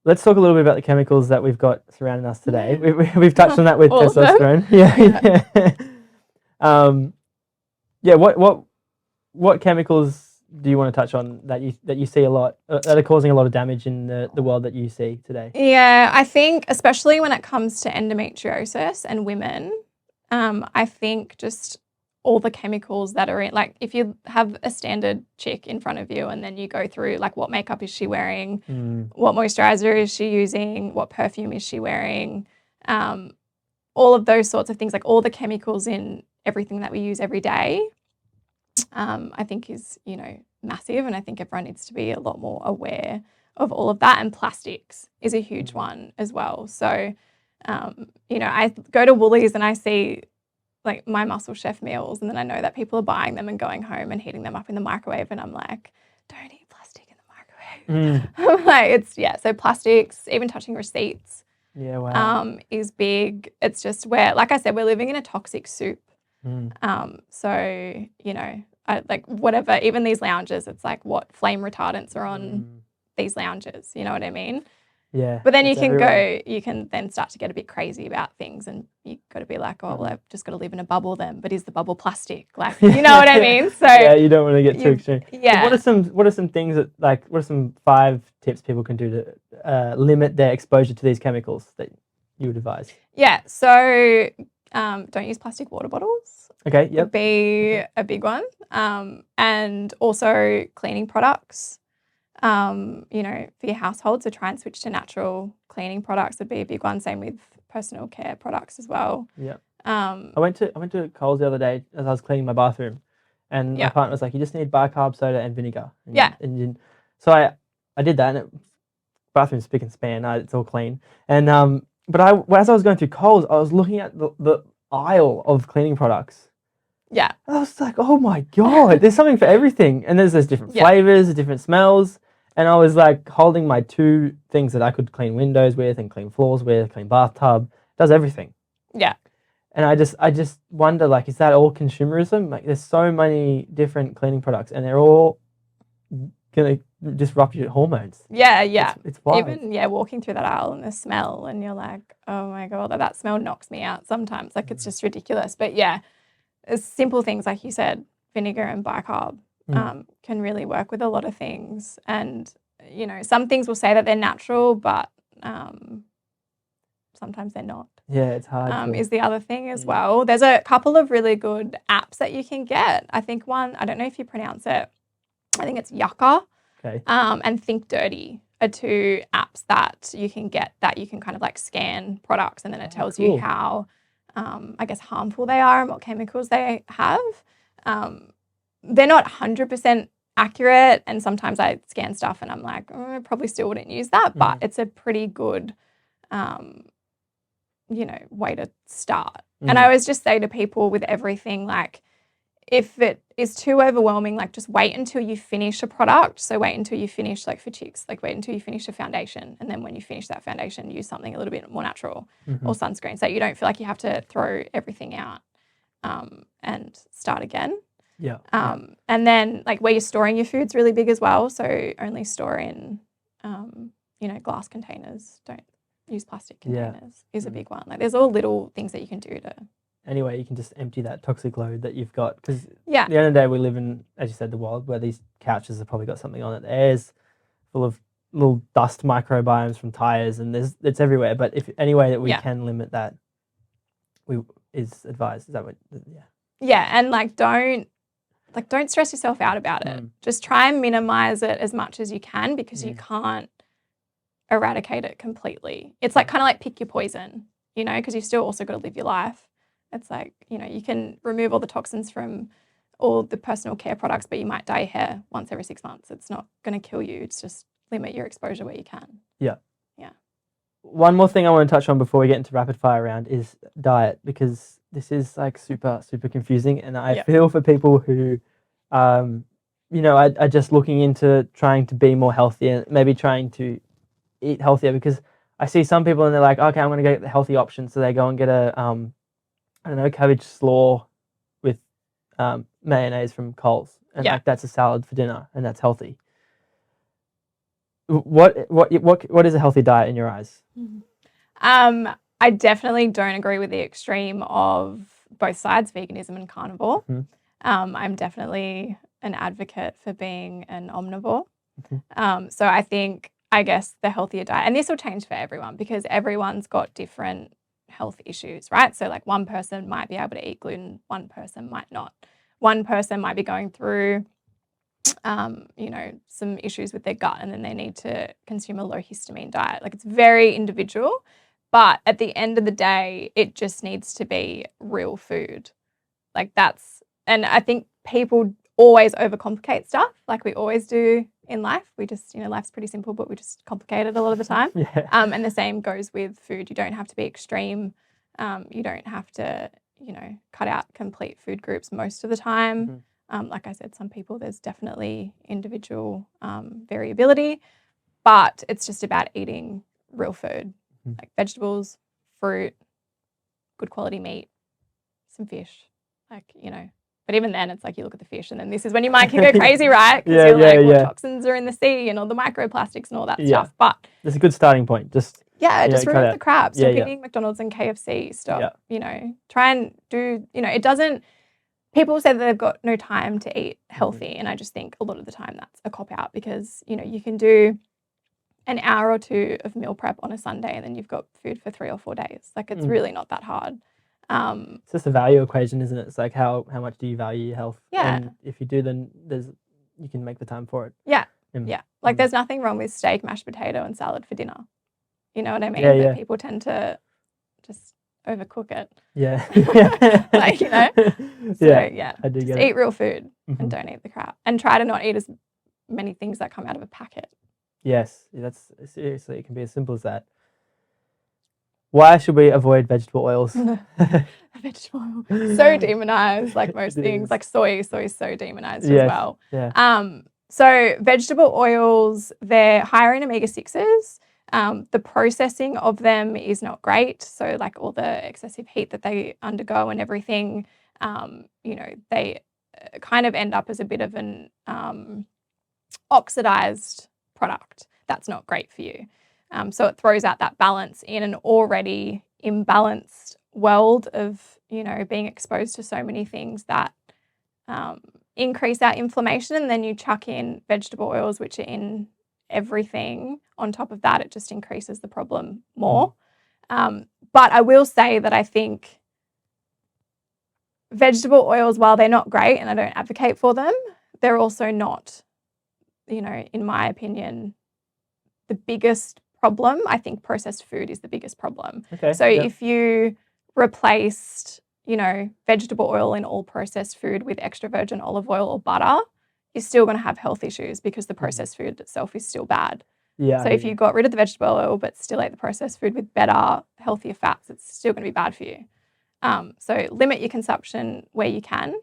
Let's talk a little bit about the chemicals that we've got surrounding us today. We've touched on that with testosterone. What chemicals do you want to touch on that you see a lot that are causing a lot of damage in the world that you see today? Yeah, I think especially when it comes to endometriosis and women, I think just all the chemicals that are in, like if you have a standard chick in front of you and then you go through like what makeup is she wearing, what moisturizer is she using, what perfume is she wearing, all of those sorts of things, like all the chemicals in everything that we use every day, I think is, massive. And I think everyone needs to be a lot more aware of all of that. And plastics is a huge one as well. So, I go to Woolies and I see like my Muscle Chef meals, and then I know that people are buying them and going home and heating them up in the microwave, and I'm like, don't eat plastic in the microwave. I'm like, so plastics, even touching receipts, is big. It's just where, like I said, we're living in a toxic soup. So, I, like whatever, even these lounges, it's like what flame retardants are on these lounges, you know what I mean? Yeah. But then you can then start to get a bit crazy about things, and you got to be like, oh, well, I've just got to live in a bubble then. But is the bubble plastic? Like, you know what I mean? So yeah, you don't want to get too extreme. Yeah. So what are some things that, like, what are some 5 tips people can do to limit their exposure to these chemicals that you would advise? Yeah. So don't use plastic water bottles. Okay. Yep. Would be a big one. And also cleaning products. For your household, so try and switch to natural cleaning products would be a big one. Same with personal care products as well. Yeah. I went to Coles the other day as I was cleaning my bathroom, and my partner was like, "You just need bicarb soda and vinegar." So I did that, and bathroom's spick and span. It's all clean. And but as I was going through Coles, I was looking at the aisle of cleaning products. Yeah. I was like, oh my God, there's something for everything. And there's different flavors, different smells. And I was like holding my 2 things that I could clean windows with and clean floors with, clean bathtub, does everything. Yeah. And I just wonder, like, is that all consumerism? Like, there's so many different cleaning products and they're all going to disrupt your hormones. Yeah, yeah. It's wild. Even, walking through that aisle and the smell, and you're like, oh my God, that smell knocks me out sometimes. Like, it's just ridiculous. But simple things, like you said, vinegar and bicarb can really work with a lot of things. And, some things will say that they're natural, but sometimes they're not. Yeah, it's hard. Is the other thing as well. There's a couple of really good apps that you can get. I think one, I don't know if you pronounce it, I think it's Yucca. Okay. And Think Dirty are 2 apps that you can get that you can kind of like scan products, and then it tells you how, I guess, harmful they are and what chemicals they have. They're not 100% accurate, and sometimes I scan stuff and I'm like, I probably still wouldn't use that, but it's a pretty good, way to start. And I always just say to people with everything, like, if it is too overwhelming, like, just wait until you finish a product. So wait until you finish, like for chicks, like wait until you finish a foundation. And then when you finish that foundation, use something a little bit more natural or sunscreen, so you don't feel like you have to throw everything out and start again. Yeah. And then like where you're storing your food's really big as well. So only store in, glass containers. Don't use plastic containers is a big one. Like there's all little things that you can do to. Anyway, you can just empty that toxic load that you've got. Because at Yeah. the end of the day, we live in, as you said, the world where these couches have probably got something on it. The air's full of little dust microbiomes from tires, and it's everywhere. But if any way that we can limit that, is advised. Is that what? Yeah. Yeah, and don't stress yourself out about it. Just try and minimize it as much as you can, because you can't eradicate it completely. It's like kind of like pick your poison, you know, because you've still also got to live your life. It's like, you know, you can remove all the toxins from all the personal care products, but you might dye your hair once every 6 months. It's not going to kill you. It's just limit your exposure where you can. Yeah. Yeah. One more thing I want to touch on before we get into rapid fire round is diet, because this is like super, super confusing. And I feel for people who, you know, are just looking into trying to be more healthy and maybe trying to eat healthier, because I see some people and they're like, okay, I'm going to get the healthy option. So they go and get a, I don't know, cabbage slaw with mayonnaise from Coles. And like that's a salad for dinner and that's healthy. What is a healthy diet in your eyes? I definitely don't agree with the extreme of both sides, veganism and carnivore. I'm definitely an advocate for being an omnivore. So I guess the healthier diet, and this will change for everyone because everyone's got different health issues, right? So like one person might be able to eat gluten, one person might not. One person might be going through you know, some issues with their gut, and then they need to consume a low histamine diet. Like, it's very individual, but at the end of the day, it just needs to be real food. Like, and I think people always overcomplicate stuff, like we always do in life. We just, you know, life's pretty simple, but we just complicate it a lot of the time. And the same goes with food. You don't have to be extreme. You don't have to, you know, cut out complete food groups most of the time. Like I said, some people, there's definitely individual variability, but it's just about eating real food, like vegetables, fruit, good quality meat, some fish, like, you know. But even then, it's like you look at the fish and then this is when your mind can go crazy, right? Because you're like, what toxins are in the sea and all the microplastics and all that stuff. But that's a good starting point. Just remove the crap. Stop eating McDonald's and KFC. Stop, you know, try and do, you know, it doesn't. People say that they've got no time to eat healthy, and I just think a lot of the time that's a cop-out, because, you know, you can do an hour or two of meal prep on a Sunday and then you've got food for 3 or 4 days. Like, it's really not that hard. It's just a value equation, isn't it? It's like how much do you value your health? Yeah. And if you do, then you can make the time for it. Yeah. Yeah. Like, there's nothing wrong with steak, mashed potato and salad for dinner. You know what I mean? But people tend to just overcook it. Yeah. Like, you know? So, I do just get eat real food and don't eat the crap. And try to not eat as many things that come out of a packet. Yes. That's seriously, it can be as simple as that. Why should we avoid vegetable oils? Vegetable oil. So demonized, like most things. Like soy is so demonized as well. Yeah. So vegetable oils, they're higher in omega-6s. The processing of them is not great. So like all the excessive heat that they undergo and everything, you know, they kind of end up as a bit of an oxidized product. That's not great for you. So it throws out that balance in an already imbalanced world of, you know, being exposed to so many things that increase our inflammation. And then you chuck in vegetable oils, which are in everything. On top of that, it just increases the problem more. But I will say that I think vegetable oils, while they're not great and I don't advocate for them, they're also not, you know, in my opinion, the biggest problem. I think processed food is the biggest problem. So if you replaced, you know, vegetable oil in all processed food with extra virgin olive oil or butter, you're still going to have health issues because the processed food itself is still bad. So if you got rid of the vegetable oil but still ate the processed food with better, healthier fats, it's still going to be bad for you. So limit your consumption where you can.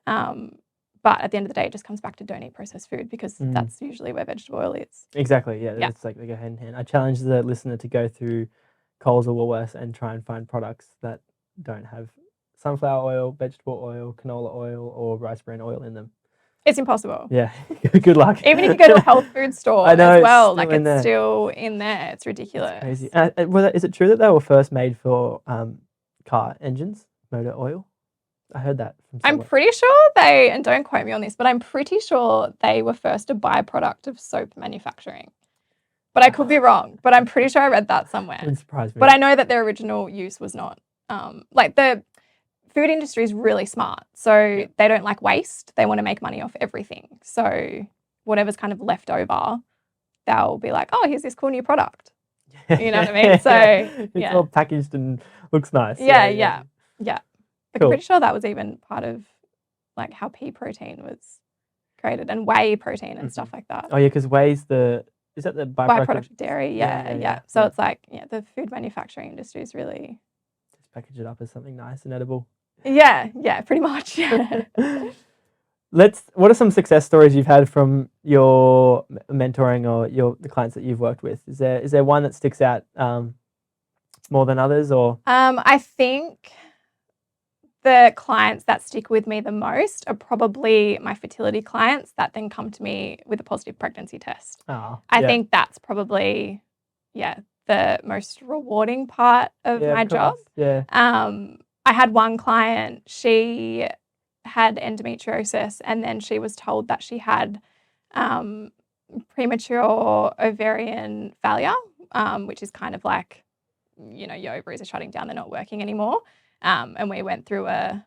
But at the end of the day, it just comes back to don't eat processed food, because that's usually where vegetable oil is. Exactly, yeah. It's like they go hand in hand. I challenge the listener to go through Coles or Woolworths and try and find products that don't have sunflower oil, vegetable oil, canola oil, or rice bran oil in them. It's impossible. Yeah, good luck. Even if you go to a health food store as well, like it's still in there. It's ridiculous. It's crazy. Is it true that they were first made for car engines, motor oil? I heard that from someone. I'm pretty sure and don't quote me on this, but I'm pretty sure they were first a byproduct of soap manufacturing. but I could be wrong. But I'm pretty sure I read that somewhere. Wouldn't surprise me. But I know that their original use was not like the food industry is really smart. So they don't like waste. They want to make money off everything. So whatever's kind of left over, they'll be like, oh, here's this cool new product. You know what I mean? So it's all packaged and looks nice. Yeah. Like Cool. I'm pretty sure that was even part of like how pea protein was created and whey protein and stuff like that. Oh yeah, because whey's is that the Byproduct of dairy? Yeah. So it's like the food manufacturing industry is really just package it up as something nice and edible. Yeah, pretty much. Yeah. What are some success stories you've had from your mentoring or the clients that you've worked with? Is there one that sticks out more than others, or? I think the clients that stick with me the most are probably my fertility clients that then come to me with a positive pregnancy test. I think that's probably, the most rewarding part of my job. Yeah. I had one client, she had endometriosis and then she was told that she had premature ovarian failure, which is kind of like, your ovaries are shutting down, they're not working anymore. And we went through a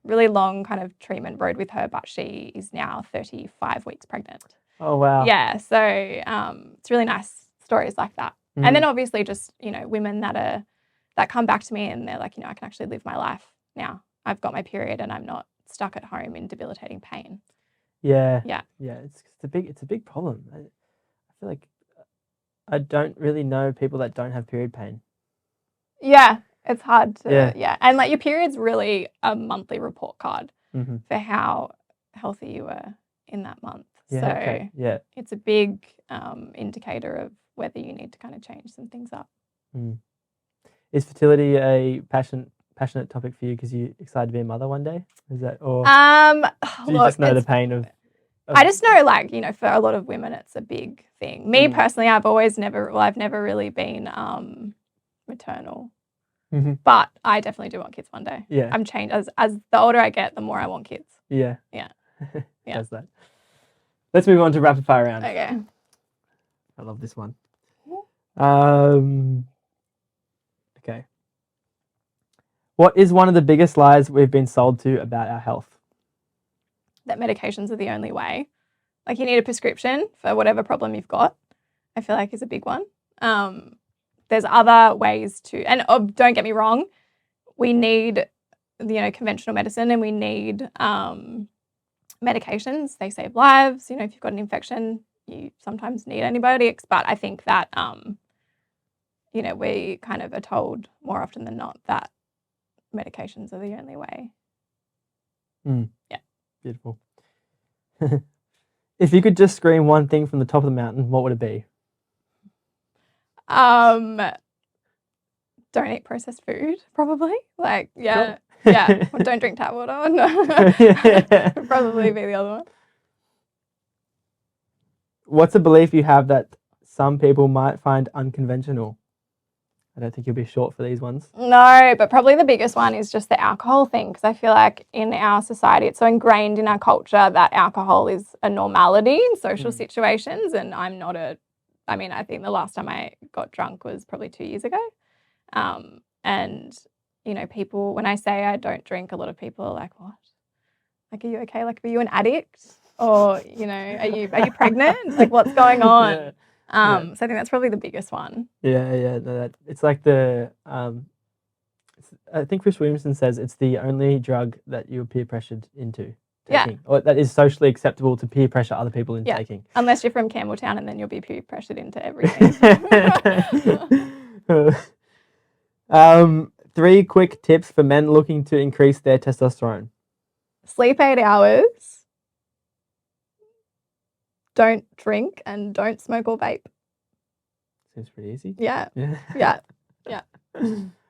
really long kind of treatment road with her, but she is now 35 weeks pregnant. Oh, wow. Yeah, so it's really nice stories like that. And then obviously just, women that come back to me and they're like, I can actually live my life now. I've got my period and I'm not stuck at home in debilitating pain. Yeah. It's a big problem. I feel like I don't really know people that don't have period pain. Yeah, it's hard to, and like your period's really a monthly report card for how healthy you were in that month. It's a big indicator of whether you need to kind of change some things up. Is fertility a passionate topic for you because you're excited to be a mother one day? Is that, or do you just know the pain of? I just know, like, for a lot of women, it's a big thing. Me personally, I've never really been maternal, but I definitely do want kids one day. Yeah, I'm changed as the older I get, the more I want kids. Yeah. Yeah. Does that? Let's move on to rapid fire round. Okay. I love this one. Okay. What is one of the biggest lies we've been sold to about our health? That medications are the only way. Like, you need a prescription for whatever problem you've got, I feel like is a big one. There's other ways to, and don't get me wrong, we need, conventional medicine and we need medications. They save lives. If you've got an infection, you sometimes need antibiotics. But I think that, we kind of are told more often than not that medications are the only way. Yeah. Beautiful. If you could just scream one thing from the top of the mountain, what would it be? Don't eat processed food, probably. Like, Sure. Or don't drink tap water. No. Would probably be the other one. What's a belief you have that some people might find unconventional? I don't think you'll be short for these ones. No, but probably the biggest one is just the alcohol thing, because I feel like in our society, it's so ingrained in our culture that alcohol is a normality in social situations, and I'm not I think the last time I got drunk was probably 2 years ago. And, people, when I say I don't drink, a lot of people are like, what? Like, are you okay? Like, are you an addict? Or, are you pregnant? Like, what's going on? Yeah. So I think that's probably the biggest one. Yeah. No, it's like I think Chris Williamson says it's the only drug that you're peer pressured into taking. Or that is socially acceptable to peer pressure other people into taking. Unless you're from Campbelltown, and then you'll be peer pressured into everything. 3 quick tips for men looking to increase their testosterone. Sleep 8 hours. Don't drink and don't smoke or vape. Seems pretty easy. Yeah.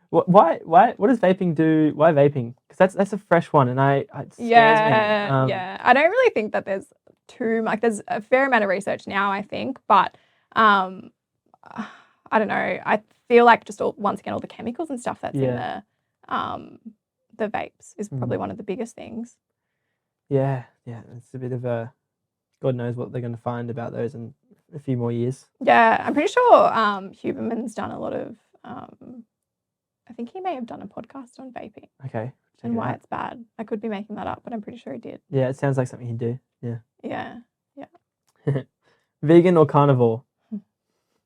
Why? What does vaping do? Why vaping? Because that's a fresh one, and it scares me. I don't really think that there's too much. There's a fair amount of research now, I think, but I don't know. I feel like just once again all the chemicals and stuff that's in the vapes is probably one of the biggest things. Yeah, it's a bit of a God knows what they're going to find about those, and a few more years. Yeah, I'm pretty sure Huberman's done a lot of, I think he may have done a podcast on vaping Okay. and why it's bad. I could be making that up, but I'm pretty sure he did. Yeah, it sounds like something he'd do. Yeah. Yeah. Vegan or carnivore?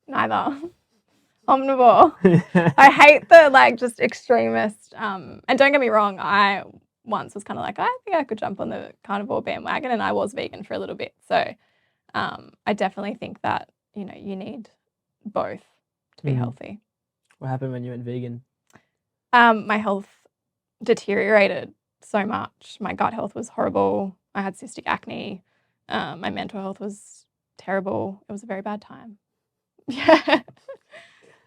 Neither. Omnivore. I hate the just extremist. And don't get me wrong, I once was kind of like, I think I could jump on the carnivore bandwagon, and I was vegan for a little bit. So I definitely think that, you need both to be healthy. What happened when you went vegan? My health deteriorated so much. My gut health was horrible. I had cystic acne. My mental health was terrible. It was a very bad time. Yeah.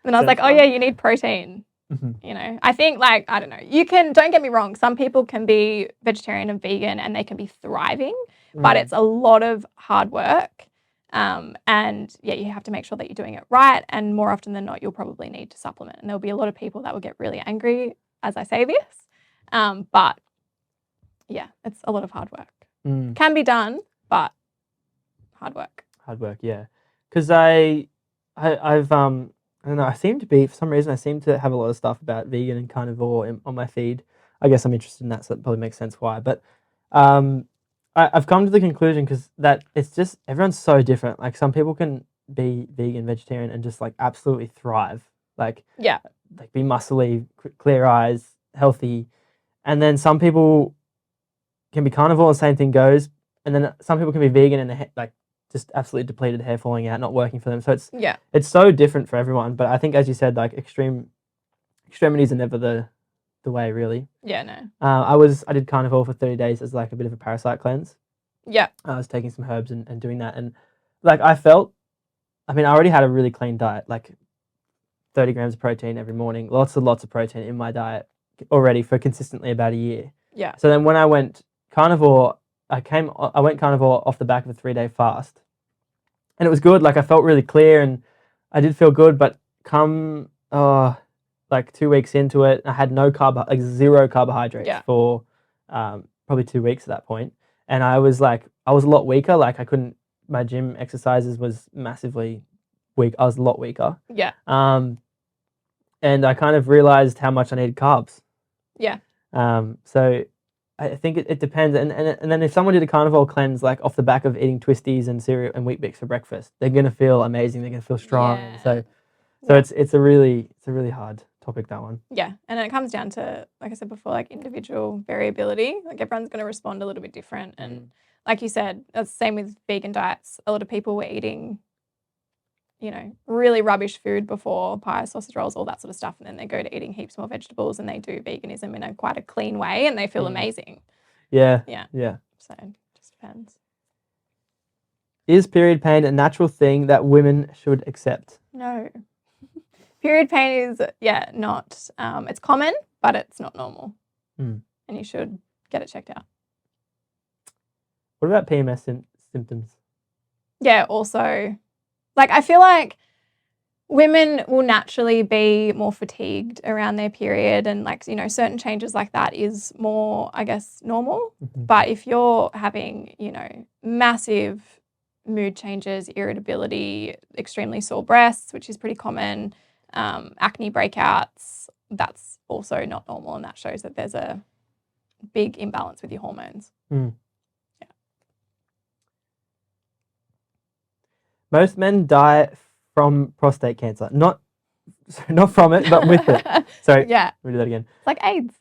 And I was like, oh yeah, you need protein. I think I don't know. Don't get me wrong, some people can be vegetarian and vegan and they can be thriving, but it's a lot of hard work. And yeah, you have to make sure that you're doing it right. And more often than not, you'll probably need to supplement. And there'll be a lot of people that will get really angry as I say this. But yeah, it's a lot of hard work. Can be done, but hard work. Hard work, yeah. Because I've I don't know. For some reason, I seem to have a lot of stuff about vegan and carnivore on my feed. I guess I'm interested in that, so that probably makes sense why. But I've come to the conclusion because that it's just everyone's so different. Like some people can be vegan, vegetarian, and just absolutely thrive. Like be muscly, clear eyes, healthy, and then some people can be carnivore. The same thing goes, and then some people can be vegan and just absolutely depleted, hair falling out, not working for them. So it's so different for everyone. But I think, as you said, extremities are never the way, really. Yeah, no. I did carnivore for 30 days as a bit of a parasite cleanse. Yeah. I was taking some herbs and doing that, and I already had a really clean diet, 30 grams of protein every morning, lots of protein in my diet already for consistently about a year. Yeah. So then when I went carnivore, I went carnivore off the back of a 3-day fast, and it was good. I felt really clear and I did feel good, but come 2 weeks into it, I had zero carbohydrates for probably 2 weeks at that point, and I was a lot weaker. My gym exercises was massively weak. I was a lot weaker. Yeah. And I kind of realized how much I needed carbs. Yeah. So I think it depends. And then if someone did a carnivore cleanse off the back of eating twisties and cereal and Wheat Bix for breakfast, they're gonna feel amazing. They're gonna feel strong. Yeah. So it's a really hard topic, that one. Yeah, and it comes down to, like I said before, individual variability. Everyone's going to respond a little bit different, and like you said, that's the same with vegan diets. A lot of people were eating, really rubbish food before, pie, sausage rolls, all that sort of stuff, and then they go to eating heaps more vegetables, and they do veganism in quite a clean way, and they feel amazing. Yeah. So it just depends. Is period pain a natural thing that women should accept? No. Period pain is, not, it's common, but it's not normal. And you should get it checked out. What about PMS symptoms? Yeah, also, I feel like women will naturally be more fatigued around their period, and certain changes like that is more, I guess, normal. But if you're having, massive mood changes, irritability, extremely sore breasts, which is pretty common, acne breakouts, that's also not normal, and that shows that there's a big imbalance with your hormones. Yeah. Most men die from prostate cancer. Not from it, but with it. Sorry. Yeah. Let me do that again. It's like AIDS.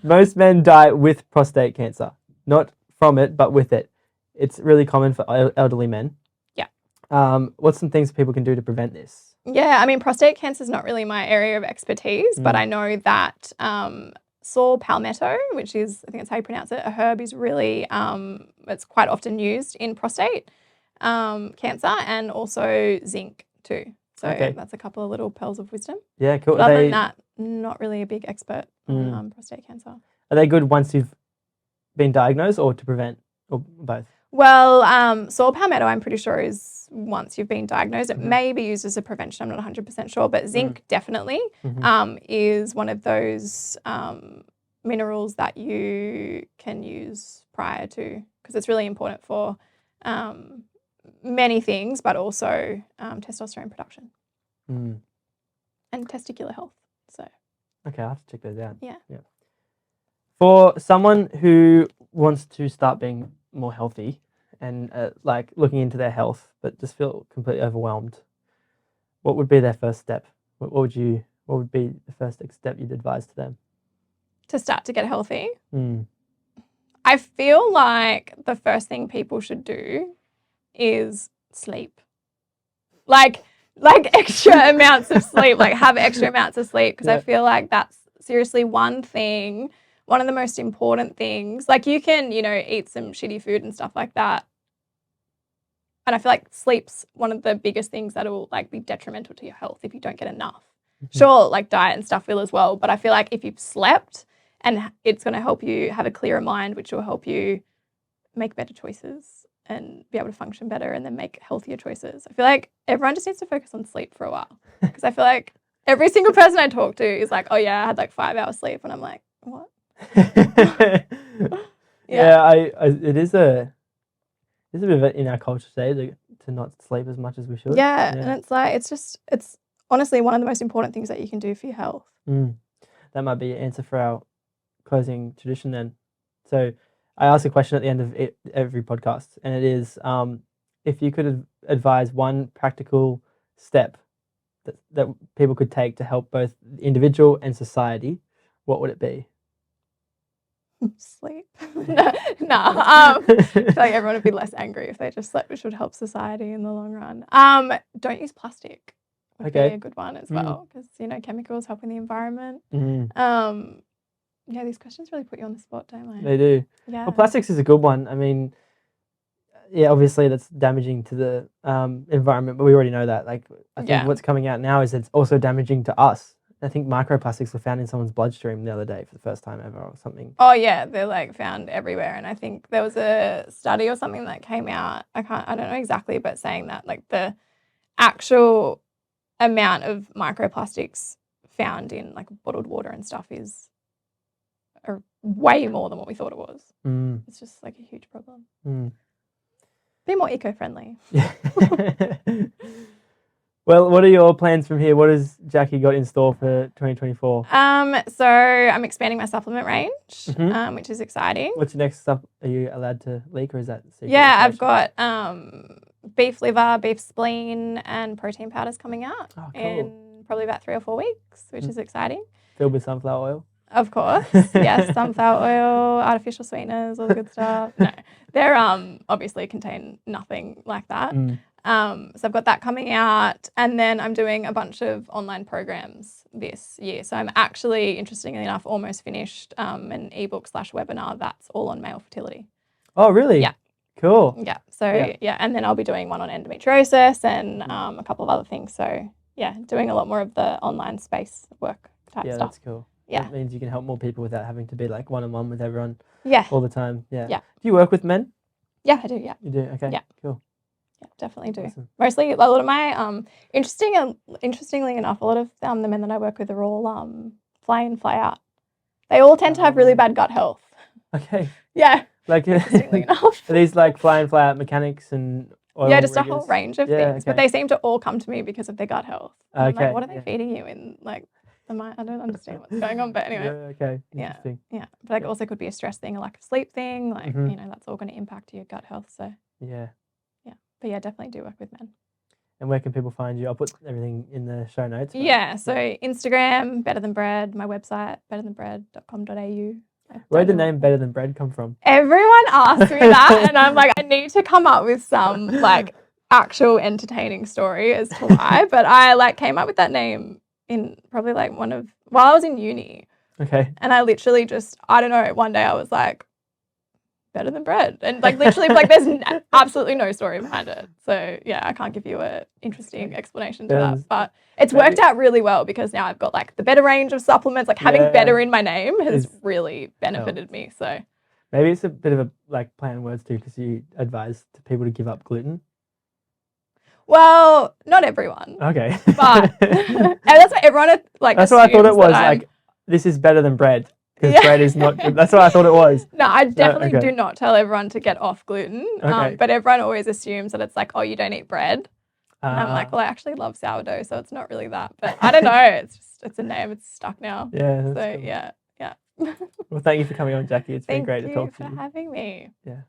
Most men die with prostate cancer. Not from it, but with it. It's really common for elderly men. What's some things people can do to prevent this? Yeah, prostate cancer is not really my area of expertise, but I know that saw palmetto, which is, I think that's how you pronounce it, a herb, is really, it's quite often used in prostate cancer, and also zinc too. So that's a couple of little pearls of wisdom. Yeah, cool. But other than that, not really a big expert on prostate cancer. Are they good once you've been diagnosed, or to prevent, or both? Well, saw palmetto, I'm pretty sure, is once you've been diagnosed. It may be used as a prevention. I'm not 100% sure, but zinc definitely is one of those minerals that you can use prior to, because it's really important for many things, but also testosterone production Mm. and testicular health. So Okay, I'll have to check those out. yeah. For someone who wants to start being more healthy and like looking into their health, but just feel completely overwhelmed, what would be their first step? What would be the first step you'd advise to them? To start to get healthy, Mm. I feel like the first thing people should do is sleep. Like extra amounts of sleep, like have extra amounts of sleep, because I feel like that's seriously one of the most important things. Like you can, eat some shitty food and stuff like that. And I feel like sleep's one of the biggest things that will like be detrimental to your health if you don't get enough. Mm-hmm. Sure, like diet and stuff will as well, but I feel like if you've slept, and it's going to help you have a clearer mind, which will help you make better choices and be able to function better and then make healthier choices. I feel like everyone just needs to focus on sleep for a while, because I feel like every single person I talk to is like, oh yeah, I had like 5 hours sleep, and I'm like, what? Yeah, it is a bit of in our culture today to not sleep as much as we should. Yeah, and it's like it's honestly one of the most important things that you can do for your health. That might be an answer for our closing tradition then. So I ask a question at the end of every podcast, and it is, if you could advise one practical step that people could take to help both the individual and society, what would it be? Sleep. No. I feel like everyone would be less angry if they just slept, which would help society in the long run. Don't use plastic. Would be a good one as well, because chemicals helping the environment. Yeah, these questions really put you on the spot, don't they? They do. Yeah. Well, plastics is a good one. I mean, yeah, obviously that's damaging to the environment, but we already know that. Like, I think what's coming out now is it's also damaging to us. I think microplastics were found in someone's bloodstream the other day for the first time ever or something. Oh yeah, they're like found everywhere, and I think there was a study or something that came out. I don't know exactly, but saying that like the actual amount of microplastics found in like bottled water and stuff is way more than what we thought it was. It's just like a huge problem. Be more eco-friendly. Well, what are your plans from here? What has Jackie got in store for 2024? So I'm expanding my supplement range, which is exciting. What's your next stuff? Are you allowed to leak, or is that secret? Yeah, I've got beef liver, beef spleen, and protein powders coming out in probably about 3 or 4 weeks, which is exciting. Filled with sunflower oil? Of course, yes, sunflower oil, artificial sweeteners, all the good stuff. No, they're obviously contain nothing like that. So I've got that coming out, and then I'm doing a bunch of online programs this year. So I'm actually, interestingly enough, almost finished an ebook / webinar that's all on male fertility. Oh, really? Yeah. Cool. Yeah. So and then I'll be doing one on endometriosis and a couple of other things. So yeah, doing a lot more of the online space work type stuff. Yeah, that's cool. Yeah. That means you can help more people without having to be like one-on-one with everyone all the time. Yeah. Yeah. Do you work with men? Yeah, I do. Yeah. You do? Okay. Yeah. Cool. Yeah, definitely do. Awesome. Mostly, a lot of my interestingly enough, a lot of the men that I work with are all fly in, fly out. They all tend to have really bad gut health. Okay. Yeah. Like, interestingly enough. Are these like fly in, fly out mechanics and oil just riggers? a whole range of things. But they seem to all come to me because of their gut health. And I'm like, what are they feeding you in like I don't understand what's going on, but anyway. Okay. Interesting. Yeah. But it also could be a stress thing, a lack of sleep thing. Like, that's all going to impact your gut health. So yeah. But yeah, definitely do work with men. And where can people find you? I'll put everything in the show notes. Yeah, so Instagram, Better Than Bread, my website, betterthanbread.com.au. Where did the name Better Than Bread come from? Everyone asks me that, and I'm like, I need to come up with some like actual entertaining story as to why. But I like came up with that name in probably like while I was in uni. Okay. And I literally just, I don't know, one day I was like, Better Than Bread. And like literally like there's absolutely no story behind it. So yeah, I can't give you an interesting explanation to that. But it's worked out really well because now I've got like the better range of supplements. Like having better in my name has really benefited me. So maybe it's a bit of a like play on words too, because you advise to people to give up gluten. Well, not everyone. Okay. But and that's what everyone like. That's what I thought it was. Like, this is better than bread. Because Yeah. bread is not good. That's what I thought it was. No, I definitely okay. do not tell everyone to get off gluten. Okay. But everyone always assumes that it's like, oh, you don't eat bread. And I'm like, Ah. well, I actually love sourdough, so it's not really that. But I don't know. It's a name. It's stuck now. Yeah. So That's cool. yeah. Well, thank you for coming on, Jackie. It's been Thank great to you talk to for you. having me. Yeah.